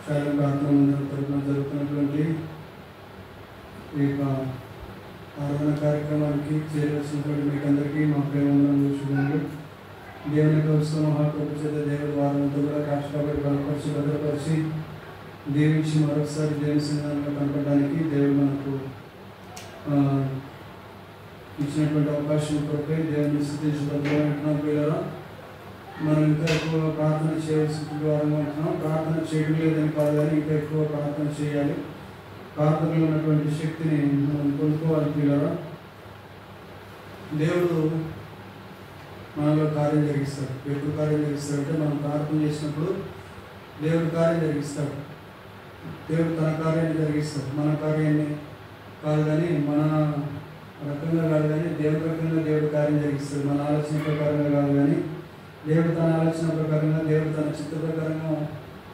చాలా ప్రాంతం తరపున జరుగుతున్నటువంటి ఈ యొక్క ఆరాధన కార్యక్రమానికి చేరవలసినటువంటి మీకందరికీ మా ప్రేమ చూడండి. దేవుని కోసం మహాకృప చేత దేవుడి వారంతో కూడా కష్టపడి బలపరిచి భద్రపరిచి దీవించి మరొకసారి దేవుని సన్నిధానంలో కనపడడానికి దేవుడు మనకు ఇచ్చినటువంటి అవకాశం కొరకై దేవుని స్థితించబడుతున్నాం. పిల్లరా, మనం ఇంకా ఎక్కువ ప్రార్థన చేయవలసిన వారంగా ఉంటున్నాం. ప్రార్థన చేయడం లేదని కాదు, కానీ ఇంకా ఎక్కువ ప్రార్థన చేయాలి. ప్రార్థనలో ఉన్నటువంటి శక్తిని మనం పొందుకోవాలి. పిల్లరా, దేవుడు మనలో కార్యం జరిగిస్తాడు. ఎప్పుడు కార్యం జరిగిస్తాడంటే మనం ప్రార్థన చేసినప్పుడు దేవుడు కార్యం జరిగిస్తాడు. దేవుడు తన కార్యాన్ని జరిగిస్తాడు. మన కార్యాన్ని కాదు, కానీ మన రకంగా కాదు, కానీ దేవుడి రకంగా దేవుడు కార్యం జరిగిస్తాడు. మన ఆలోచన ప్రకారంగా కాదు, కానీ దేవుడు తన ఆలోచన ప్రకారంగా, దేవుడు తన చిత్త ప్రకారంగా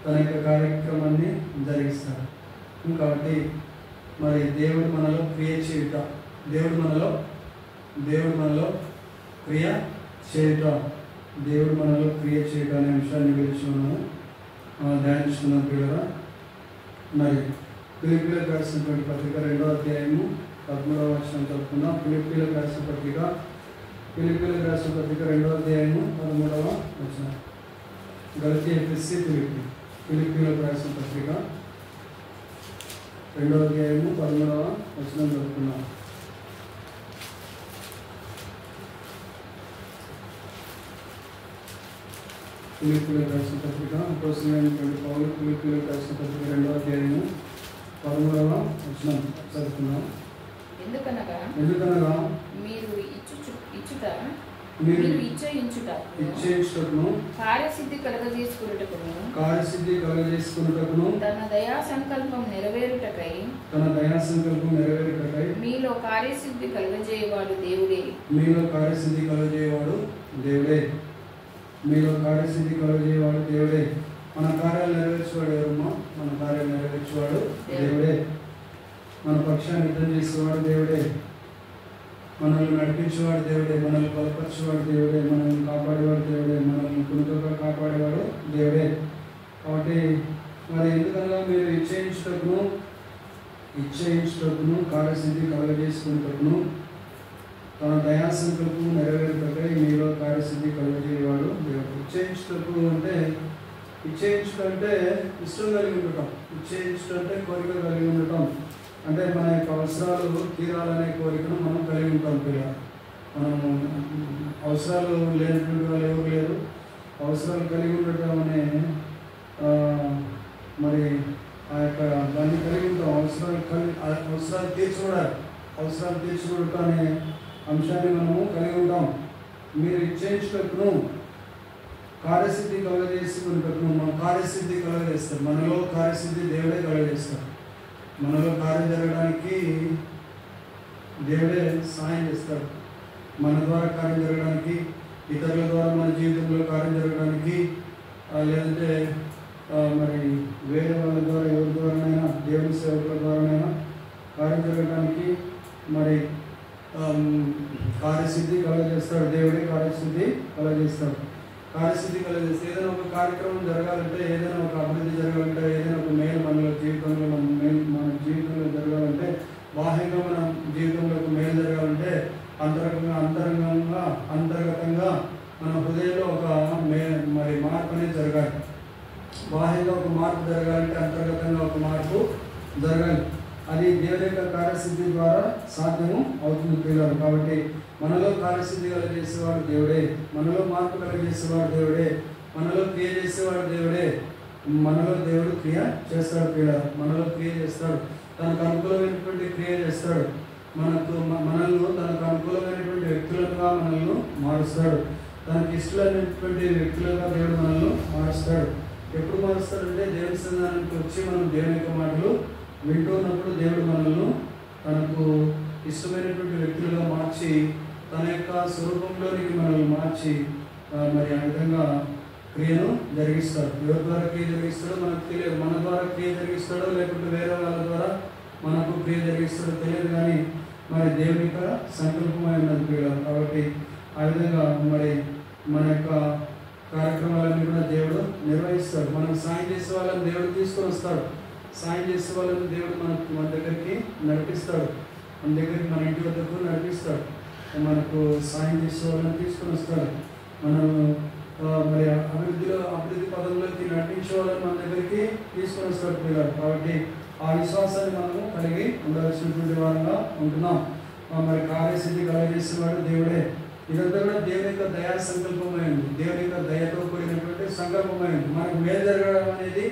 తన యొక్క కార్యక్రమాన్ని జరిగిస్తాడు. కాబట్టి మరి దేవుడు మనలో క్రియ చేయుట, దేవుడు మనలో క్రియ చేయుట, దేవుడు మనలో క్రియ చేయుట అనే విషయాన్ని గురించి మనము ధ్యానిస్తున్నాం. పిల్లరా, మరి ఫిలిప్పీలకు రాసినటువంటి పత్రిక 2వ అధ్యాయము 13వ వచనం చదువుకుందాం. ఫిలిప్పీలకు రాసిన పత్రిక 2వ అధ్యాయము 13వ వచనం. గలతీ ఎఫెసీ ఫిలిప్పీలకు రాసిన పత్రిక 2వ అధ్యాయము 13వ వచనం చదువుకున్నాం. ఫిలిప్పీలకు రాసిన పత్రిక అపోస్తలుడైనటువంటి పౌలు ఫిలిప్పీలకు రాసిన పత్రిక 2వ అధ్యాయము 13వ వచనం చదువుకున్నాం. ఎందుకనగా మీరు ఇచ్చేయించుటకును కార్యసిద్ధి కలగజేసుకున్నటకును తన దయా సంకల్పం నెరవేరుటకై మీలో కార్యసిద్ధి కలగజేయవాడు దేవుడే. మన కార్యాలు నెరవేర్చేవాడు ఎవరమ్మా? మన కార్యాలు నెరవేర్చేవాడు దేవుడే. మన పక్షాన్ని యుద్ధం చేసేవాడు దేవుడే. మనల్ని నడిపించేవాడు దేవుడే. మనల్ని బలపరిచేవాడు దేవుడే. మనల్ని కాపాడేవాడు దేవుడే. మనల్ని కునుకగా కాపాడేవాడు దేవుడే. కాబట్టి మరి ఎందుకనగా మీరు ఇచ్చేయించుటకును కార్యసిద్ధి కలగజేసుకున్నటకును తన దయా సంకల్పం నెరవేరుటకై మీలో కార్యసిద్ధి కలగజేయవాడు దేవుడు. ఇచ్చేయించుటకు అంటే ఇష్టం కలిగి ఉండటం. ఇచ్చేయించడం అంటే కోరిక కలిగి ఉండటం. అంటే మన యొక్క అవసరాలు తీరాలనే కోరికను మనం కలిగి ఉంటాం. పిల్లలు, మనము అవసరాలు లేనటువంటి వాళ్ళు ఎవరు లేరు. అవసరాలు కలిగి ఉండటం అనే మరి ఆ యొక్క దాన్ని కలిగి ఉంటాం. అవసరాలు తీర్చుకోవడం అనే అంశాన్ని మనము కలిగి ఉంటాం. మీరు ఇచ్చేయించుటకును కార్యసిద్ధి కలగజేసుకున్నటకును మన కార్యసిద్ధి కలగజేస్తారు. మనలో కార్యసిద్ధి దేవుడే కలగజేస్తారు. మనలో కార్యం జరగడానికి దేవుడే సాయం చేస్తాడు. మన ద్వారా కార్యం జరగడానికి, ఇతరుల ద్వారా మన జీవితంలో కార్యం జరగడానికి, లేదంటే మరి వేరే వాళ్ళ ద్వారా ఎవరి ద్వారానైనా దేవుని సేవకుల ద్వారానైనా కార్యం జరగడానికి మరి కార్యసిద్ధి కలగజేస్తాడు. దేవుడే కార్యసిద్ధి కలగజేస్తాడు. ఏదైనా ఒక కార్యక్రమం జరగాలంటే, ఏదైనా ఒక అభివృద్ధి జరగాలంటే, ఏదైనా ఒక మేలు మన జీవితంలో జరగాలంటే, బాహ్యంగా మన జీవితంలో ఒక మేలు జరగాలంటే అంతర్గతంగా మన హృదయంలో ఒక మరి మార్పు అనేది జరగాలి. బాహ్యంగా ఒక మార్పు జరగాలంటే అంతర్గతంగా ఒక మార్పు జరగాలి. అది దేవుని యొక్క కార్యసిద్ధి ద్వారా సాధ్యము అవుతుంది. పిల్లలు, కాబట్టి మనలో కార్యసిద్ధి కలగజేసేవాడు దేవుడే. మనలో మార్పు కలగజేసేవాడు దేవుడే. మనలో క్రియ చేసేవాడు దేవుడే. మనలో దేవుడు క్రియ చేస్తాడు. పిల్లలు, మనలో క్రియ చేస్తాడు. తనకు అనుకూలమైనటువంటి క్రియ చేస్తాడు. మనల్ని తనకు అనుకూలమైనటువంటి వ్యక్తులుగా మనల్ని మారుస్తాడు. తనకి ఇష్టమైనటువంటి వ్యక్తులుగా దేవుడు మనల్ని మారుస్తాడు. ఎప్పుడు మారుస్తాడంటే దేవుని సన్నిధానానికి వచ్చి మనం దేవుని యొక్క మాటలు వింటూ ఉన్నప్పుడు దేవుడు మనల్ని తనకు ఇష్టమైనటువంటి వ్యక్తులుగా మార్చి తన యొక్క స్వరూపంలోనికి మనల్ని మార్చి మరి ఆ విధంగా క్రియను జరిగిస్తాడు. ఎవరి ద్వారా క్రియ జరిగిస్తాడో మనకు తెలియదు. మన ద్వారా క్రియ జరిగిస్తాడో లేకుంటే వేరే వాళ్ళ ద్వారా మనకు క్రియ జరిగిస్తాడో తెలియదు, కానీ మరి దేవుని యొక్క సంకల్పమై ఉన్నది పిల్లలు. కాబట్టి ఆ విధంగా మరి మన యొక్క కార్యక్రమాలన్నీ కూడా దేవుడు నిర్వహిస్తాడు. మనం సాయం చేసే వాళ్ళని దేవుడు తీసుకొని వస్తాడు. సాయం చేసే వాళ్ళని దేవుడు మన దగ్గరికి నడిపిస్తాడు. మన దగ్గరికి మన ఇంటి వద్దకు నడిపిస్తాడు. మనకు సాయం చేసే వాళ్ళని తీసుకొని వస్తాడు. మనం మరి అభివృద్ధి పదంలోకి నడిపించే వాళ్ళని మన దగ్గరికి తీసుకొని వస్తాడు పిల్లలు. కాబట్టి ఆ విశ్వాసాన్ని మనము కలిగి ఉండాల్సినటువంటి వారంగా ఉంటున్నాం. మరి కార్యసిద్ధి కలగజేసేవాడు దేవుడే. ఇదంతా కూడా దేవుని యొక్క దయా సంకల్పమైంది. దేవుని యొక్క దయతో కూడినటువంటి సంకల్పమైంది. మనకు మేలు జరగడం అనేది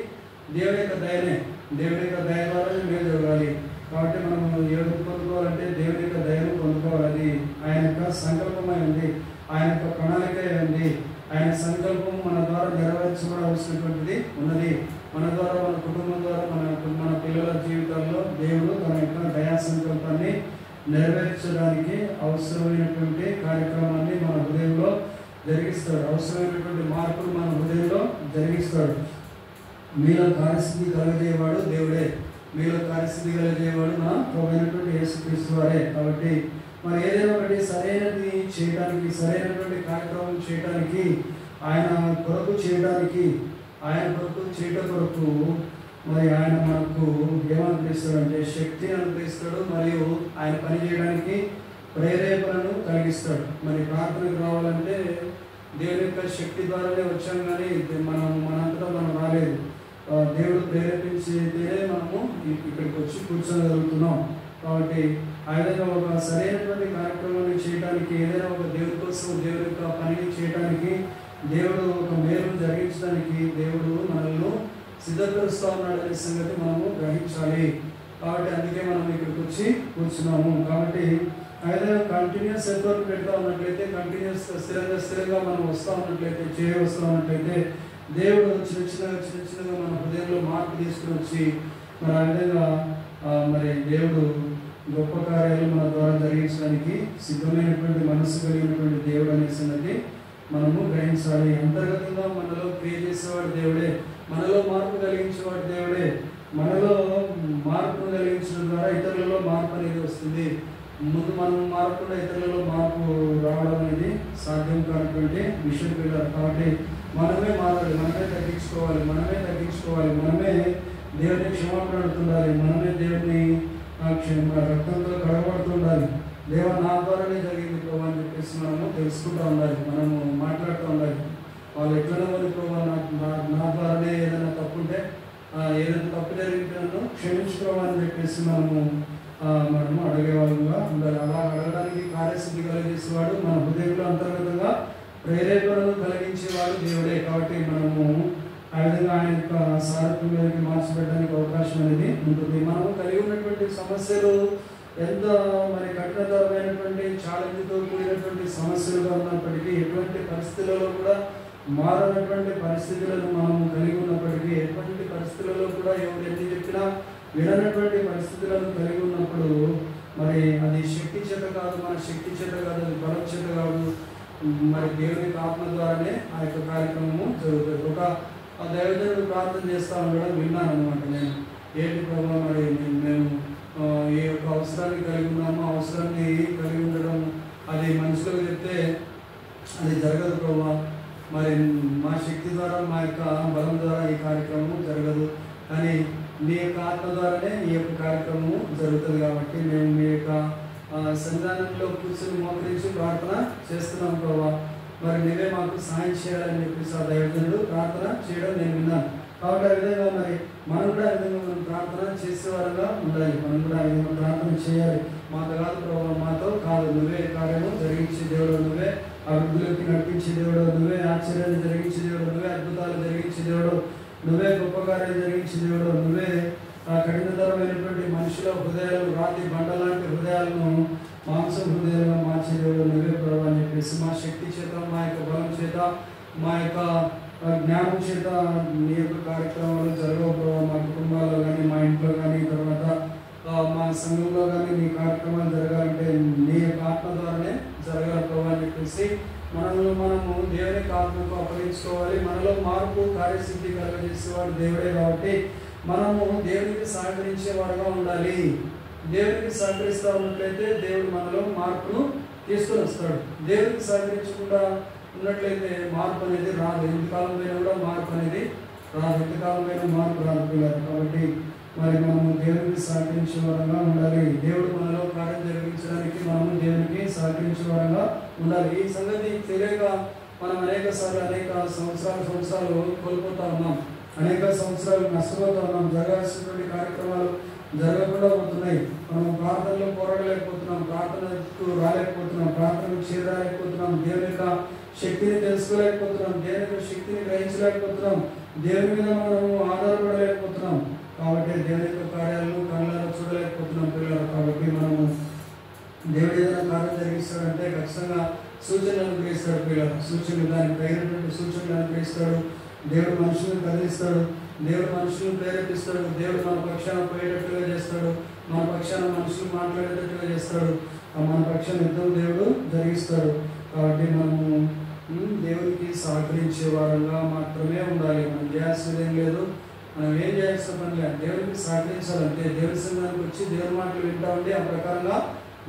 దేవుని యొక్క దయనే. దేవుని యొక్క దయ ద్వారానే మేలు జరగాలి. కాబట్టి మనం ఏడు పొందుకోవాలంటే దేవుని యొక్క దయను పొందుకోవాలి. అది ఆయన యొక్క సంకల్పమై ఉంది. ఆయన యొక్క ప్రణాళిక ఉంది. ఆయన సంకల్పం మన ద్వారా నెరవేర్చబడవలసినటువంటిది ఉన్నది. మన ద్వారా, మన కుటుంబం ద్వారా, మన పిల్లల జీవితాల్లో దేవుడు తన యొక్క దయా సంకల్పాన్ని నెరవేర్చడానికి అవసరమైనటువంటి కార్యక్రమాన్ని మన హృదయంలో జరిగిస్తాడు. అవసరమైనటువంటి మార్పులు మన హృదయంలో జరిగిస్తాడు. మీలో కార్యసిద్ధి కలగజేయవాడు దేవుడే. మీలో కార్యసిద్ధి కలగజేయవాడు మన ప్రభువైనటువంటి యేసుక్రీస్తు వారే. కాబట్టి మరి ఏదైనా ఒకటి సరైనది చేయడానికి, సరైనటువంటి కార్యక్రమం చేయడానికి, ఆయన కొరకు చేయడానికి, ఆయన కొరకు చేయడం కొరకు మరి ఆయన మనకు ఏమనిపిస్తాడంటే శక్తిని అనుగ్రహిస్తాడు. మరియు ఆయన పని చేయడానికి ప్రేరేపణను కలిగిస్తాడు. మరి ప్రార్థనకు రావాలంటే దేవుని యొక్క శక్తి ద్వారానే వచ్చాం, కానీ మనంతటా మనం రాలేదు. దేవుడు ప్రేరేపించితేనే మనము ఇక్కడికి వచ్చి కూర్చోగలుగుతున్నాం. కాబట్టి ఆ విధంగా ఒక సరైనటువంటి కార్యక్రమాన్ని చేయడానికి, ఏదైనా ఒక దేవుడి కోసం దేవుడి యొక్క పనిని చేయడానికి, దేవుడు ఒక మేలు జరిగించడానికి దేవుడు మనల్ని సిద్ధపరుస్తూ ఉన్నాడు అనే సంగతి మనము గ్రహించాలి. కాబట్టి అందుకే మనం ఇక్కడికి వచ్చి కూర్చున్నాము. కాబట్టి ఏదైనా కంటిన్యూస్ ఎఫర్ట్ పెడతా ఉన్నట్లయితే, కంటిన్యూస్ స్థిరంగా మనం వస్తూ ఉన్నట్లయితే, వస్తూ ఉన్నట్లయితే దేవుడు చిన్న మన హృదయంలో మార్పు తీసుకుని వచ్చి మరి ఆ విధంగా మరి దేవుడు గొప్ప కార్యాలు మన ద్వారా జరిగించడానికి సిద్ధమైనటువంటి మనస్సు కలిగినటువంటి దేవుడు అనే సంగతి మనము గ్రహించాలి. అంతర్గతంగా మనలో క్రియ చేసేవాడు దేవుడే. మనలో మార్పు కలిగించేవాడు దేవుడే. మనలో మార్పును కలిగించడం ద్వారా ఇతరులలో మార్పు అనేది వస్తుంది. ముందు మనం మారకుండా ఇతరులలో మార్పు రావడం అనేది సాధ్యం కానటువంటి విషయం పిల్లలు. కాబట్టి మనమే మారాలి, మనమే తగ్గించుకోవాలి, మనమే దేవుని క్షమాపణ అడుగుతుండాలి, మనమే దేవుని రక్తంతో కడగబడుతుండాలి. దేవ నా ద్వారానే జరిగింది ప్రభు అని చెప్పేసి మనము తెలుసుకుంటూ ఉండాలి. మనము మాట్లాడుతూ ఉండాలి. వాళ్ళు ఎట్లనో ప్రభు నా ద్వారానే ఏదైనా తప్పు ఉంటే, ఏదైనా తప్పు జరిగితే క్షమించుకోవాలి అని చెప్పేసి మనము అడిగే వాళ్ళుగా ఉండాలి. అలా అడగడానికి కార్యసిద్ధి కలిగేసేవాడు, మన హృదయంలో అంతర్గతంగా ప్రేరేపణను కలిగించేవాడు దేవుడే. కాబట్టి మనము ఆ విధంగా ఆయన యొక్క సారథ్యంలోకి మార్చిపెట్టడానికి అవకాశం అనేది ఉంటుంది. మనము కలిగి ఉన్నటువంటి సమస్యలు ఎంత మరి కఠినతరమైనటువంటి ఛాలెంజ్తో కూడినటువంటి సమస్యలుగా ఉన్నప్పటికీ, ఎటువంటి పరిస్థితులలో కూడా మారనటువంటి పరిస్థితులను మనము కలిగి ఉన్నప్పటికీ, ఎటువంటి పరిస్థితులలో కూడా ఎవరు ఎన్ని చెప్పినా విననటువంటి పరిస్థితులను కలిగి ఉన్నప్పుడు మరి అది శక్తి చేత కాదు, మన శక్తి చేత కాదు, అది బలం చేత కాదు, మరి దేవుని ఆత్మ ద్వారానే ఆ యొక్క కార్యక్రమము జరుగుతుంది. ఒక దైవజనుడు ప్రార్థన చేస్తూ ఉండడం విన్నాను అనమాట. నేను ఏంటి ప్రభావ మరి మేము ఈ యొక్క అవసరాన్ని కలిగి ఉన్నాము, అవసరాన్ని కలిగి ఉండడం అది మనుషులకు చెప్తే అది జరగదు ప్రభావ. మరి మా శక్తి ద్వారా, మా యొక్క బలం ద్వారా ఈ కార్యక్రమం జరగదు, కానీ మీ యొక్క ఆత్మ ద్వారానే ఈ యొక్క కార్యక్రమము జరుగుతుంది. కాబట్టి మేము మీ యొక్క సన్నిధానంలో కూర్చొని మోకరించి ప్రార్థన చేస్తున్నాం ప్రభావ. మరి నీవే మాకు సాయం చేయాలని చెప్పేసి ఆ దైవజనుడు ప్రార్థన చేయడం నేను విన్నాను. కాబట్టి ఆ విధంగా మరి మనం కూడా ఆ విధంగా మనం ప్రార్థన చేసేవారుగా ఉండాలి. మనం కూడా ఆ విధంగా ప్రార్థన చేయాలి. మాతో కాదు ప్రభావ, మాతో కాదు, నువ్వే కార్యము జరిగించే దేవుడు, నువ్వే అభివృద్ధిలోకి నడిపించే దేవుడు, నువ్వే ఆశ్చర్యాన్ని జరిగించే దేవుడు, నువ్వే అద్భుతాలు జరిగించే దేవుడు, నువ్వే గొప్ప కార్యాలు జరిగించే దేవుడు, నువ్వే కఠినతరమైనటువంటి మనుషుల హృదయాలు, రాతి బండలాంటి హృదయాలను మాంసం హృదయాలుగా మార్చే దేవుడు నువ్వే ప్రభావ అని చెప్పేసి మా శక్తి చేత, మా యొక్క బలం చేత, మా యొక్క జ్ఞానం చేత నీ యొక్క కార్యక్రమాలు జరగవు ప్రభావ. మా కుటుంబాల్లో కానీ, మా ఇంట్లో కానీ, తర్వాత మా సంఘంలో కానీ నీ కార్యక్రమాలు జరగాలంటే నీ యొక్క ఆత్మ ద్వారానే జరగాలి ప్రభావ అని చెప్పేసి మనము దేవుని ఆత్మకు అప్పగించుకోవాలి. మనలో మార్పు కార్యసిద్ధి కలగజేసేవాడు దేవుడే. కాబట్టి మనము దేవునికి సహకరించేవాడుగా ఉండాలి. దేవునికి సహకరిస్తూ ఉన్నట్లయితే దేవుడు మనలో మార్పును తీసుకొని వస్తాడు. దేవునికి సహకరించకుండా ఉన్నట్లయితే మార్పు అనేది రాదు. ఎంతకాలం పైన కూడా మార్పు అనేది రాదు. ఎంతకాలం పైన మార్పు రాదు పిల్లలు. కాబట్టి మరి మనము దేవునికి సహకరించే వారంగా ఉండాలి. దేవుడు మనలో కార్యం జరిగించడానికి మనము దేవునికి సహకరించే వారంగా ఉండాలి. ఈ సంగతి తెలియక మనం అనేక సంవత్సరాలు కోల్పోతా ఉన్నాం. అనేక సంవత్సరాలు నష్టపోతా ఉన్నాం. జరగాల్సినటువంటి కార్యక్రమాలు జరగకుండా పోతున్నాయి. మనం ప్రార్థనలో పోరాడలేకపోతున్నాం, ప్రార్థనకు రాలేకపోతున్నాం, ప్రార్థనకు చేరలేకపోతున్నాం, దేవుని యొక్క శక్తిని తెలుసుకోలేకపోతున్నాం, దేవుని యొక్క శక్తిని గ్రహించలేకపోతున్నాం, దేవుని మీద మనము ఆధారపడలేకపోతున్నాం. కాబట్టి దేవుని యొక్క కార్యాలను కళ్ళారా చూడలేకపోతున్నాం పిల్లలు. కాబట్టి మనము దేవుడు ఏదైనా కార్యం జరిగిస్తాడంటే ఖచ్చితంగా సూచనలు అనుగ్రహిస్తాడు పిల్లలు. సూచనలు దానికి తగినటువంటి సూచనలు అనుగ్రహిస్తాడు. దేవుడు మనుషులను కదిలిస్తాడు, దేవుడు మనుషులను ప్రేరేపిస్తాడు, దేవుడు మన పక్షాన పోయేటట్టుగా చేస్తాడు, మన పక్షాన మనుషులు మాట్లాడేటట్టుగా చేస్తాడు, మన పక్షాన యుద్ధం దేవుడు జరిగిస్తాడు. కాబట్టి మనము దేవునికి సహకరించే వారంగా మాత్రమే ఉండాలి. మనం చేయాల్సింది ఏం లేదు, మనం ఏం చేయాల్సిన పని లేదు. దేవునికి సహకరించాలంటే దేవుని సంఘానికి వచ్చి దేవుని మాటలు వింటా ఉండి ఆ ప్రకారంగా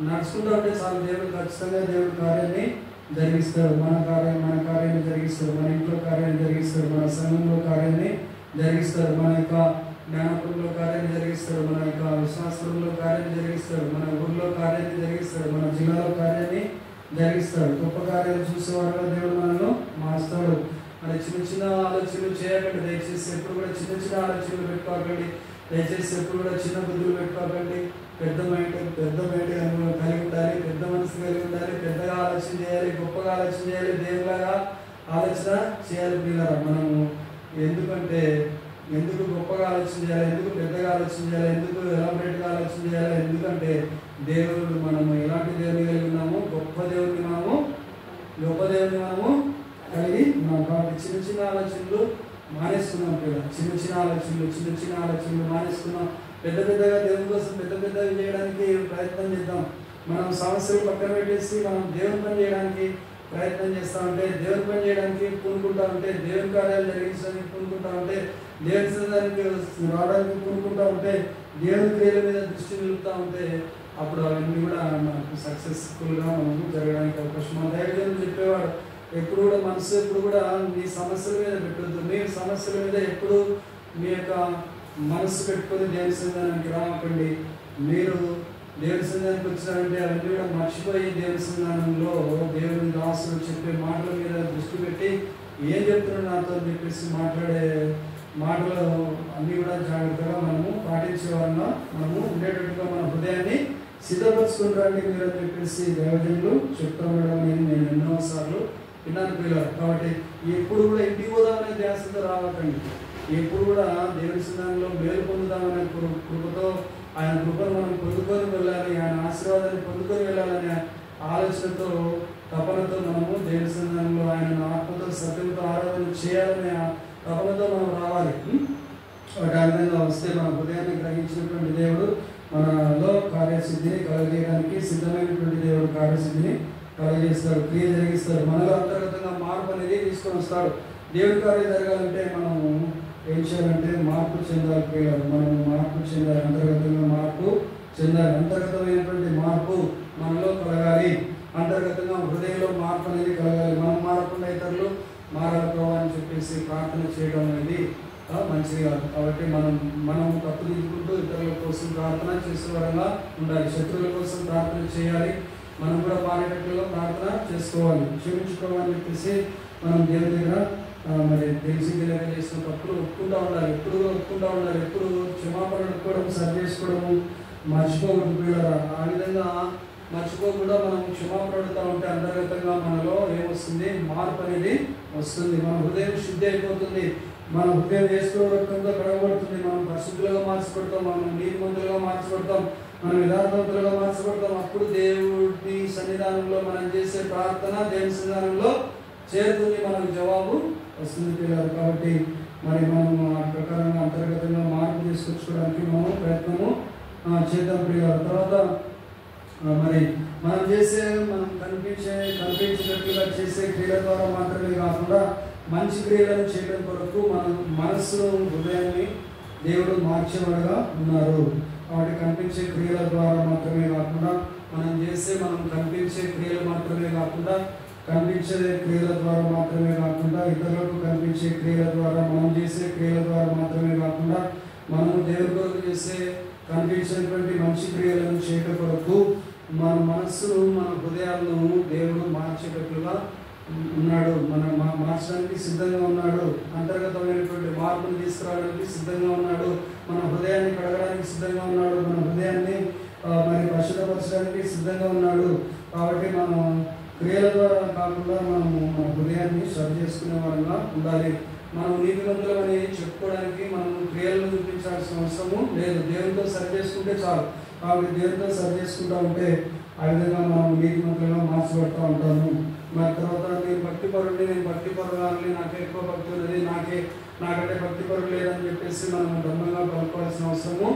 నడుచుకుంటూ ఉంటే చాలు. దేవుడు ఖచ్చితంగా దేవుడి కార్యాన్ని జరిగిస్తాడు. మన కార్యాన్ని జరిగిస్తాడు, మన ఇంట్లో కార్యాన్ని జరిగిస్తాడు, మన సంఘంలో కార్యాన్ని జరిగిస్తాడు, మన యొక్క జ్ఞానపురంలో కార్యాన్ని జరిగిస్తాడు, మన యొక్క విశ్వాసపురంలో కార్యాన్ని జరిగిస్తాడు, మన ఊళ్ళో కార్యాన్ని జరిగిస్తాడు, మన జిల్లాలో కార్యాన్ని జరిగిస్తాడు. గొప్ప కార్యాలు చూసేవారుగా దేవుడు మనల్ని మారుస్తాడు. మరి చిన్న ఆలోచనలు చేయకండి దయచేసి. ఎప్పుడు కూడా చిన్న ఆలోచనలు పెట్టుకోకండి దయచేసి. ఎప్పుడు కూడా చిన్న బుద్ధులు పెట్టుకోకండి. పెద్ద మైండ్ కలిగి ఉండాలి, పెద్ద మనసు కలిగి ఉండాలి, పెద్దగా ఆలోచన చేయాలి, గొప్పగా ఆలోచన చేయాలి, దేవులాగా ఆలోచన చేయాలి పిల్లరా. మనము ఎందుకు గొప్పగా ఆలోచన చేయాలి, ఎందుకు పెద్దగా ఆలోచన చేయాలి, ఎందుకు ఎలాబరేట్గా ఆలోచన చేయాలి? ఎందుకంటే దేవుడు మనము ఎలాంటి దేవుని కలిగి ఉన్నాము? గొప్ప దేవుని మనము కలిగి ఉన్నాం. కాబట్టి చిన్న ఆలోచనలు మానేసుకున్నాం పిల్లలు. చిన్న ఆలోచనలు మానేసుకున్నాం. పెద్దగా దేవుని కోసం పెద్దవి చేయడానికి ప్రయత్నం చేద్దాం. మనం సమస్యలు పక్కన పెట్టేసి మనం దేవుని పని చేయడానికి ప్రయత్నం చేస్తూ ఉంటే, దేవుని పని చేయడానికి పూనుకుంటా ఉంటే, దేవుని కార్యాలు జరిగించడానికి పూనుకుంటా ఉంటే, దేవుని సన్నిధానికి రావడానికి పూనుకుంటా ఉంటే, దేవుని క్రియల మీద దృష్టి నిలుపుతూ ఉంటే అప్పుడు అవన్నీ కూడా మనకు సక్సెస్ఫుల్గా మనకు జరగడానికి అవకాశం. మన దైవజనులు చెప్పేవాడు, ఎప్పుడు కూడా మనసు ఎప్పుడు కూడా మీ సమస్యల మీద పెట్టొద్దు. మీ సమస్యల మీద ఎప్పుడు మీ యొక్క మనసు పెట్టుకొని దేవుని సన్నిధానానికి రాకండి. మీరు దేవుని సన్నిధానానికి వచ్చినారంటే అవన్నీ కూడా మర్చిపోయి దేవుని సన్నిధానంలో దేవుని దాసులు చెప్పే మాటల మీద దృష్టి పెట్టి ఏం చెప్తున్నాడు నాతో అని చెప్పేసి మాట్లాడే మాటలు అన్నీ కూడా జాగ్రత్తగా మనము పాటించేవాళ్ళ మనము ఉండేటట్టుగా మన హృదయాన్ని సిద్ధపరచుకుంటారండి మీరు అని చెప్పేసి దైవజనులు చెప్తూ ఉండడం నేను ఎన్నోసార్లు విన్నాను పిల్లలు. కాబట్టి ఎప్పుడు కూడా ఇంటికి పోదామనే ధ్యాసతో రావకండి. ఎప్పుడు కూడా దేవుని సన్నిధానంలో మేలు పొందుదామనే కృపతో ఆయన కృపను మనం పొందుకొని వెళ్ళాలి, ఆయన ఆశీర్వాదాన్ని పొందుకొని వెళ్ళాలనే ఆలోచనతో తపనతో మనము దేవుని సన్నిధానంలో ఆయన ఆత్మతో సత్యంతో ఆరాధన చేయాలనే తపనతో మనం రావాలి. వాటి ఆ విధంగా వస్తే మన హృదయాన్ని గ్రహించినటువంటి దేవుడు మనలో కార్యసిద్ధిని కలగజేయడానికి సిద్ధమైనటువంటి దేవుడు కార్యసిద్ధిని కలగజేస్తాడు, క్రియ జరిగిస్తాడు. మనలో అంతర్గతంగా మార్పు అనేది తీసుకొని వస్తాడు. దేవుడి కార్యం జరగాలంటే మనము ఏం చేయాలంటే మార్పు చెందాలి పిల్లలు. మనము మార్పు చెందాలి, అంతర్గతంగా మార్పు చెందాలి. అంతర్గతమైనటువంటి మార్పు మనలో కలగాలి. అంతర్గతంగా హృదయంలో మార్పు అనేది కలగాలి. మనం మారకుండా ఇతరులు మారాలి ప్రభావం అని చెప్పేసి ప్రార్థన చేయడం అనేది మంచిది కాదు. కాబట్టి మనం తప్పు దిద్దుకుంటూ ఇతరుల కోసం ప్రార్థన చేసే వరంగా ఉండాలి. శత్రువుల కోసం ప్రార్థన చేయాలి. మనం కూడా మారేటట్లుగా ప్రార్థన చేసుకోవాలి, క్షమించుకోవాలని చెప్పేసి మనం దేవుని దగ్గర మరి తెలిసి తెలియక చేసిన తప్పులు ఒప్పుకుంటూ ఉండాలి. ఎప్పుడు క్షమాపణ అడుక్కోవడం, సరి చేసుకోవడము మర్చిపోకూడదు పిల్లరా. ఆ విధంగా మర్చిపోకుండా మనం క్షమాపణ అడుగుతూ ఉంటే అంతర్గతంగా మనలో ఏమొస్తుంది? మార్పు అనేది వస్తుంది. మన హృదయం శుద్ధి అయిపోతుంది. మన హృదయం వేసుకోవడంతో కడగబడుతుంది. మనం పరిశుద్ధులుగా మార్చబడతాం, మనం నీతిమంతులుగా మార్చబడతాం, మనం యథార్థవంతులుగా మార్చబడతాం. అప్పుడు దేవుడి సన్నిధానంలో మనం చేసే ప్రార్థన దేవుని సన్నిధానంలో చేరుతుంది, మనకు జవాబు వస్తుంది పిల్లలు. కాబట్టి మరి మనం ఆ ప్రకారంగా అంతర్గతంగా మార్పు తీసుకొచ్చుకోవడానికి మనం ప్రయత్నము చేద్దాం పిల్లలు. తర్వాత మరి మనం కనిపించేటట్లుగా చేసే క్రియల ద్వారా మాత్రమే కాకుండా మంచి క్రియలను చేయడం కొరకు మన మనస్సును, హృదయాన్ని దేవుడు మార్చేవాడుగా ఉన్నారు. కాబట్టి కనిపించే క్రియల ద్వారా మాత్రమే కాకుండా మనం కనిపించే క్రియలు మాత్రమే కాకుండా కనిపించే క్రియల ద్వారా మాత్రమే కాకుండా ఇతరులకు కనిపించే క్రియల ద్వారా మనం చేసే క్రియల ద్వారా మాత్రమే కాకుండా మనము దేవుని కొరకు చేసే కనిపించినటువంటి మంచి క్రియలను చేయటం కొరకు మన మనస్సును మన హృదయాలను దేవుడు మార్చేటట్లుగా ఉన్నాడు. మార్చడానికి సిద్ధంగా ఉన్నాడు. అంతర్గతమైనటువంటి మార్పును తీసుకురావడానికి సిద్ధంగా ఉన్నాడు. మన హృదయాన్ని కడగడానికి సిద్ధంగా ఉన్నాడు. మన హృదయాన్ని మరి పరిశుద్ధపరచడానికి సిద్ధంగా ఉన్నాడు. కాబట్టి మనం క్రియల ద్వారా కాకుండా మనము మన హృదయాన్ని సరి చేసుకునే వారంగా ఉండాలి. మనం నీతిమంతులమని చెప్పుకోవడానికి మనం క్రియలను చూపించాల్సిన అవసరము లేదు. దేవునితో సరి చేసుకుంటే చాలు. కాబట్టి దేవునితో సరి చేసుకుంటూ ఉంటే ఆ విధంగా మనం నీతిమంతులుగా మార్చబడుతూ ఉంటాము. మరి తర్వాత నేను భక్తిపరుడిని, నేను భక్తిపరురాలని, నాకే ఎక్కువ భక్తి ఉన్నది, నాకంటే భక్తిపరుడు లేదని చెప్పేసి మనం దమ్మంగా పలుకోవాల్సిన అవసరము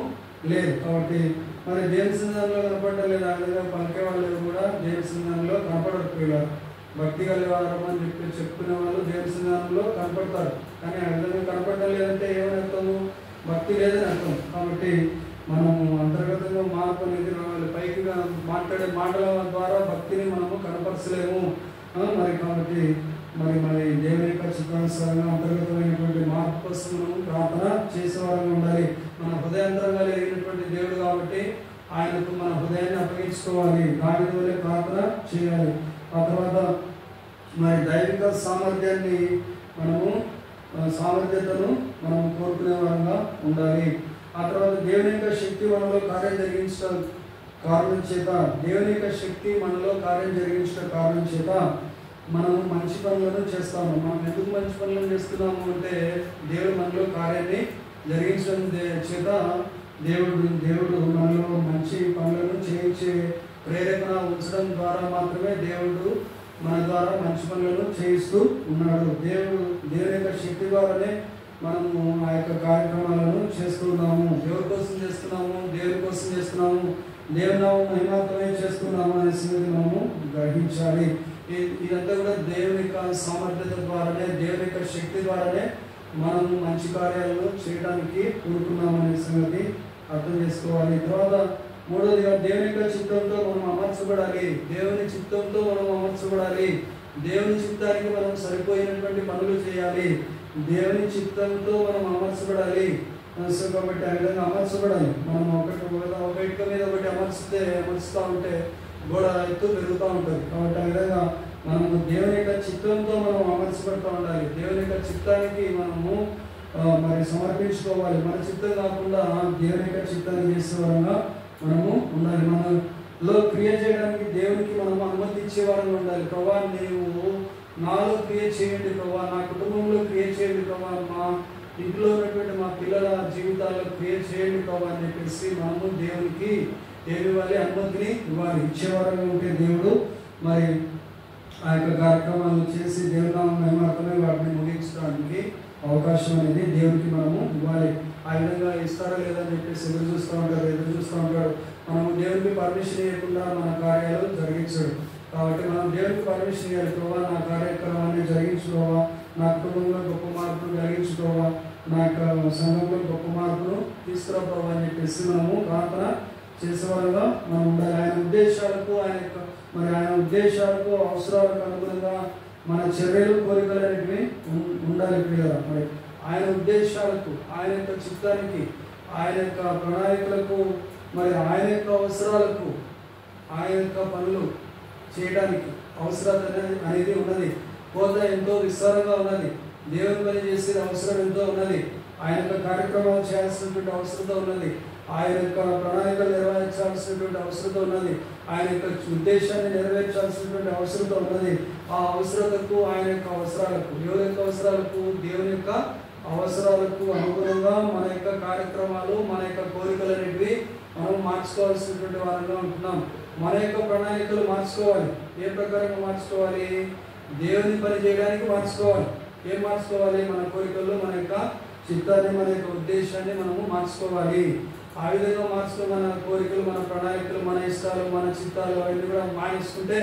లేదు. కాబట్టి మరి దేవుని సన్నిధానంలో కనపడటం లేదు. ఆ విధంగా పలికే వాళ్ళు కూడా దేవుని సన్నిధానంలో కనపడకపోయారు. భక్తి కలిగారు అని చెప్పుకునే వాళ్ళు దేవుని సన్నిధానంలో కనపడతారు. కానీ ఆ విధంగా కనపడటం లేదంటే ఏమని అర్థము? భక్తి లేదని అర్థం. కాబట్టి మనము అంతర్గతంగా మార్పు అనేది రావాలి. పైకి మాట్లాడే మాటల ద్వారా భక్తిని మనము కనపరచలేము. మరి కాబట్టి మరి దేవుని యొక్క చిత్తానుసారంగా అంతర్గతమైనటువంటి మార్పు కోసం మనము ప్రార్థన చేసేవారంగా ఉండాలి. మన హృదయాంతరంగా లేనటువంటి దేవుడు కాబట్టి ఆయనకు మన హృదయాన్ని అప్పగించుకోవాలి. దాని వల్లే ప్రార్థన చేయాలి. ఆ తర్వాత మరి దైవిక సామర్థ్యతను మనం కోరుకునే వారంగా ఉండాలి. ఆ తర్వాత దేవుని యొక్క శక్తి మనలో కార్యం జరిగించడం కారణం చేత మనము మంచి పనులను చేస్తాము. మనం ఎందుకు మంచి పనులను చేస్తున్నాము అంటే దేవుడు మనలో కార్యాన్ని జరిగించడం చేత దేవుడు మనలో మంచి పనులను చేయించే ప్రేరేపణ ఉంచడం ద్వారా మాత్రమే దేవుడు మన ద్వారా మంచి పనులను చేయిస్తూ ఉన్నాడు. దేవుని యొక్క శక్తి ద్వారానే మనము ఆ యొక్క కార్యక్రమాలను చేస్తున్నాము. దేవుని కోసం చేస్తున్నాము, దేవుని నామం మహిమార్థమే చేస్తున్నాము అనే సంగతి మనము గ్రహించాలి. ఇదంతా కూడా దేవుని యొక్క సామర్థ్యత ద్వారానే, దేవుని యొక్క శక్తి ద్వారానే మనము మంచి కార్యాలను చేయడానికి కోరుకున్నామనే సంగతి అర్థం చేసుకోవాలి. తర్వాత మూడవదిగా దేవుని యొక్క చిత్తంతో మనం అమర్చబడాలి. దేవుని చిత్తానికి మనం సరిపోయినటువంటి పనులు చేయాలి. దేవుని చిత్తంతో మనం అమర్చబడాలి. కాబట్టి ఆ విధంగా అమర్చబడాలి. మనం ఒక ఇటుక మీద ఒకటి అమర్చుతూ ఉంటే గోడ ఎత్తు పెరుగుతూ ఉంటుంది. కాబట్టి ఆ విధంగా మనము దేవుని యొక్క చిత్తంతో మనం అమర్చబడుతూ ఉండాలి. దేవుని యొక్క చిత్తానికి మనము మరి సమర్పించుకోవాలి. మన చిత్తం కాకుండా దేవుని యొక్క చిత్తాన్ని చేసే వారంగా మనము ఉండాలి. మనలో క్రియ చేయడానికి దేవునికి మనము అనుమతి ఇచ్చేవారంగా ఉండాలి. ప్రభా నీవు నాలో క్రియ చేయండి ప్రభా, నా కుటుంబంలో క్రియ చేయండి ప్రభా, మా ఇంట్లో ఉన్నటువంటి మా పిల్లల జీవితాల్లో క్రియ చేయండి ప్రభా అని చెప్పేసి మనము దేవునికి ఏమివ్వాలి? అనుమతిని ఇవ్వాలి. ఇచ్చేవారంగా ఉంటే దేవుడు మరి ఆ యొక్క కార్యక్రమాలను చేసి దేవునామం మహిమార్థమే వాటిని ముగించడానికి అవకాశం అనేది దేవునికి మనము ఇవ్వాలి. ఆ విధంగా ఇస్తారా లేదని చెప్పేసి ఎదురు చూస్తూ ఉంటాడు. మనము దేవునికి పర్మిషన్ ఇవ్వకుండా మన కార్యాలు జరిగించడు. కాబట్టి మనం దేవునికి పర్మిషన్ ఇవ్వాలి. ప్రభావ నా కార్యక్రమాన్ని జరిగించుకోవా, నా కుటుంబంలో గొప్ప మార్పును కలిగించుకోవా, నా యొక్క సంఘంలో గొప్ప మార్పును తీసుకురా ప్రభావ అని చెప్పేసి మనము ప్రార్థన చేసేవారుగా మనం ఉండాలి. ఆయన ఉద్దేశాలకు అవసరాలకు అనుగుణంగా మన చర్యలు కోరికలు అనేటివి ఉండాలి ప్రియులారా. మరి ఆయన ఉద్దేశాలకు, ఆయన యొక్క చిత్తానికి, ఆయన యొక్క ప్రణాళికలకు, మరి ఆయన యొక్క అవసరాలకు, ఆయన యొక్క పనులు చేయడానికి అవసరం అనేది ఉన్నది. కోత ఎంతో విస్తారంగా ఉన్నది. దేవుని పని చేసే అవసరం ఎంతో ఉన్నది. ఆయన యొక్క కార్యక్రమాలు చేయాల్సినటువంటి అవసరత ఉన్నది. ఆయన యొక్క ప్రణాళికలు నెరవేర్చాల్సినటువంటి అవసరత ఉన్నది. ఆయన యొక్క ఉద్దేశాన్ని నెరవేర్చాల్సినటువంటి అవసరత ఉన్నది. ఆ అవసరతకు, ఆయన యొక్క అవసరాలకు, ఎవరి యొక్క అవసరాలకు? దేవుని యొక్క అవసరాలకు అనుగుణంగా మన యొక్క కార్యక్రమాలు, మన యొక్క కోరికలు అనేటివి మనం మార్చుకోవాల్సినటువంటి వారంగా ఉంటున్నాం. మన యొక్క ప్రణాళికలు మార్చుకోవాలి. ఏ ప్రకారంగా మార్చుకోవాలి? దేవుని పని చేయడానికి మార్చుకోవాలి. ఏం మార్చుకోవాలి? మన కోరికల్లో మన యొక్క చిత్తాన్ని, మన యొక్క ఉద్దేశాన్ని మనము మార్చుకోవాలి. ఆ విధంగా మార్చుకుని మన కోరికలు, మన ప్రణాళికలు, మన ఇష్టాలు, మన చిత్తాలు అవన్నీ కూడా మానేసుకుంటే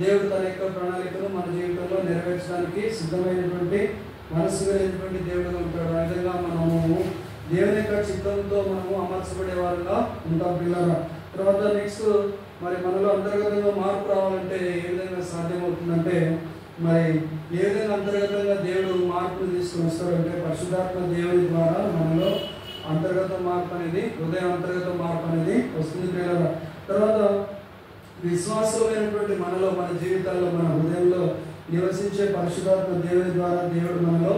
దేవుడు తన యొక్క ప్రణాళికలు మన జీవితంలో నెరవేర్చడానికి సిద్ధమైనటువంటి మనసు కలిగినటువంటి దేవుడుగా ఉంటాడు. ఆ విధంగా మనము దేవుని యొక్క చిత్తంతో మనము అమర్చబడే వారుగా ఉంటాం పిల్లరా. తర్వాత నెక్స్ట్ మరి మనలో అంతర్గతంగా మార్పు రావాలంటే ఏ విధంగా సాధ్యమవుతుందంటే మరి ఏ విధంగా అంతర్గతంగా దేవుడు మార్పులు తీసుకుని వస్తాడంటే పరిశుద్ధాత్మ దేవుని ద్వారా మనలో అంతర్గత మార్పు అనేది, హృదయ అంతర్గత మార్పు అనేది వస్తుంది పిల్లల. తర్వాత విశ్వాసమైనటువంటి మనలో, మన జీవితాల్లో, మన హృదయంలో నివసించే పరిశుద్ధాత్మ దేవుని ద్వారా దేవుడు మనలో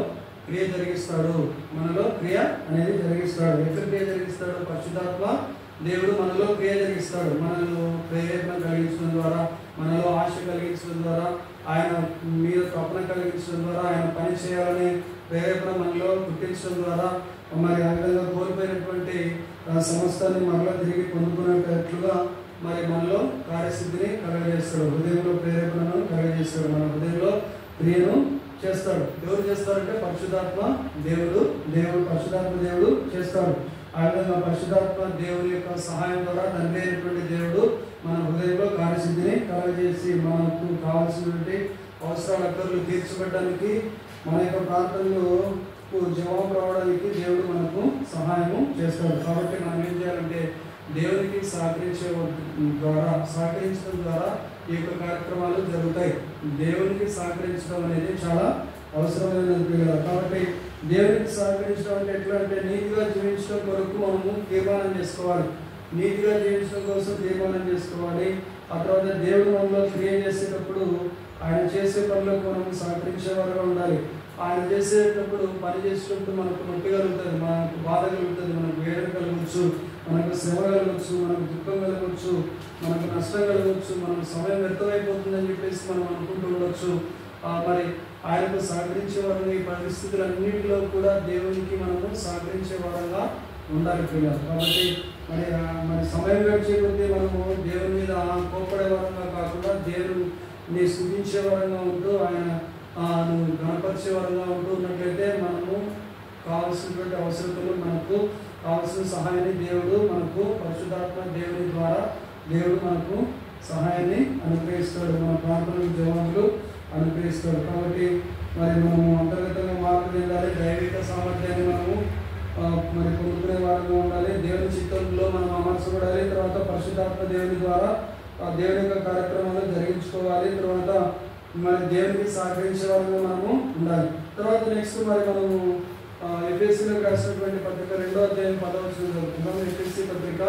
క్రియ జరిగిస్తాడు. మనలో క్రియ అనేది జరిగిస్తాడు. ఎక్కడ క్రియ జరిగిస్తాడు? పరిశుద్ధాత్మ దేవుడు మనలో క్రియ జరిగిస్తాడు. మనలో ప్రేరణ కలిగించడం ద్వారా, మనలో ఆశ కలిగించడం ద్వారా, ఆయన మీద తపన కలిగించడం ద్వారా, ఆయన పని చేయాలని ప్రేరేపణ మనలో పుట్టించడం ద్వారా, మరి ఆ విధంగా కోల్పోయినటువంటి సమస్తాన్ని మనలో తిరిగి పొందుకునేటట్లుగా మరి మనలో కార్యసిద్ధిని కలగజేస్తాడు. హృదయంలో ప్రేరేపణను కలగజేస్తాడు. మన హృదయంలో క్రియను చేస్తాడు. ఎవరు చేస్తారంటే పరిశుద్ధాత్మ దేవుడు. పరిశుద్ధాత్మ దేవుడు చేస్తాడు. ఆ విధంగా పరిశుద్ధాత్మ దేవుని యొక్క సహాయం ద్వారా తండ్రి అయినటువంటి దేవుడు మన హృదయంలో కార్యసిద్ధిని కలగజేసి మనకు కావాల్సినటువంటి అవసరాల అక్కర్లు తీర్చబడడానికి, మన యొక్క ప్రార్థనలకు జవాబు రావడానికి దేవుడు మనకు సహాయము చేస్తాడు. కాబట్టి మనం ఏం చేయాలంటే దేవునికి సహకరించడం ద్వారా ఈ యొక్క కార్యక్రమాలు జరుగుతాయి. దేవునికి సహకరించడం అనేది చాలా అవసరమైనది పిల్లలు. కాబట్టి దేవునికి సహకరించడం అంటే ఎట్లా అంటే నీతిగా జీవించడం కొరకు మనము తీర్మానం చేసుకోవాలి. నీతిగా జీవించడం కోసం తీర్మానం చేసుకోవాలి. ఆ తర్వాత దేవుడు మనలో క్రియ చేసేటప్పుడు ఆయన చేసే పనులకు మనము సహకరించేవారుగా ఉండాలి. ఆయన చేసేటప్పుడు పని చేసేటప్పుడు మనకు నొప్పి కలుగుతుంది, మనకు బాధ కలుగుతుంది, మనకు వేదన కలగవచ్చు, మనకు శ్రమ కలగవచ్చు, మనకు దుఃఖం కలగవచ్చు, మనకు నష్టం కలగవచ్చు, మనకు సమయం వ్యర్థమైపోతుందని చెప్పేసి మనం అనుకుంటూ ఉండొచ్చు. మరి ఆయనకు సహకరించే వారు ఈ పరిస్థితులన్నింటిలో కూడా దేవునికి మనము సహకరించే వారంగా ఉండాలి పిల్లలు. కాబట్టి మరి సమయం గడిచే కొద్దీ మనము దేవుని మీద కోపడే వారంగా కాకుండా దేవుని స్తుతించే వారంగా ఉంటూ ఆయన గణపరిచే వారంగా ఉంటూ ఉన్నట్లయితే మనము కావాల్సినటువంటి అవసరతలు, మనకు కావాల్సిన సహాయాన్ని దేవుడు మనకు పరిశుద్ధాత్మ దేవుని ద్వారా దేవుడు మనకు సహాయాన్ని అనుగ్రహిస్తాడు. మన ప్రార్థనలకు జవాబులు అనుగ్రహిస్తాడు. కాబట్టి మరి మనము అంతర్గతంగా మార్పు చెందాలి. దైవిక సామర్థ్యాన్ని మనము మరి పొందుకునే వారంగా ఉండాలి. దేవుని చిత్తంలో మనం అమర్చబడాలి. తర్వాత పరిశుద్ధాత్మ దేవుని ద్వారా దేవుని యొక్క కార్యక్రమాలు జరిగించుకోవాలి. తర్వాత మరి దేవునికి సహకరించే వారంగా మనము ఉండాలి. తర్వాత నెక్స్ట్ మరి మనము ఎఫ్ఎస్సీలకు రాసినటువంటి పత్రిక 2వ అధ్యాయం 10వ వచనం చదువుకుందాం. ఎఫ్ఎస్సీ పత్రిక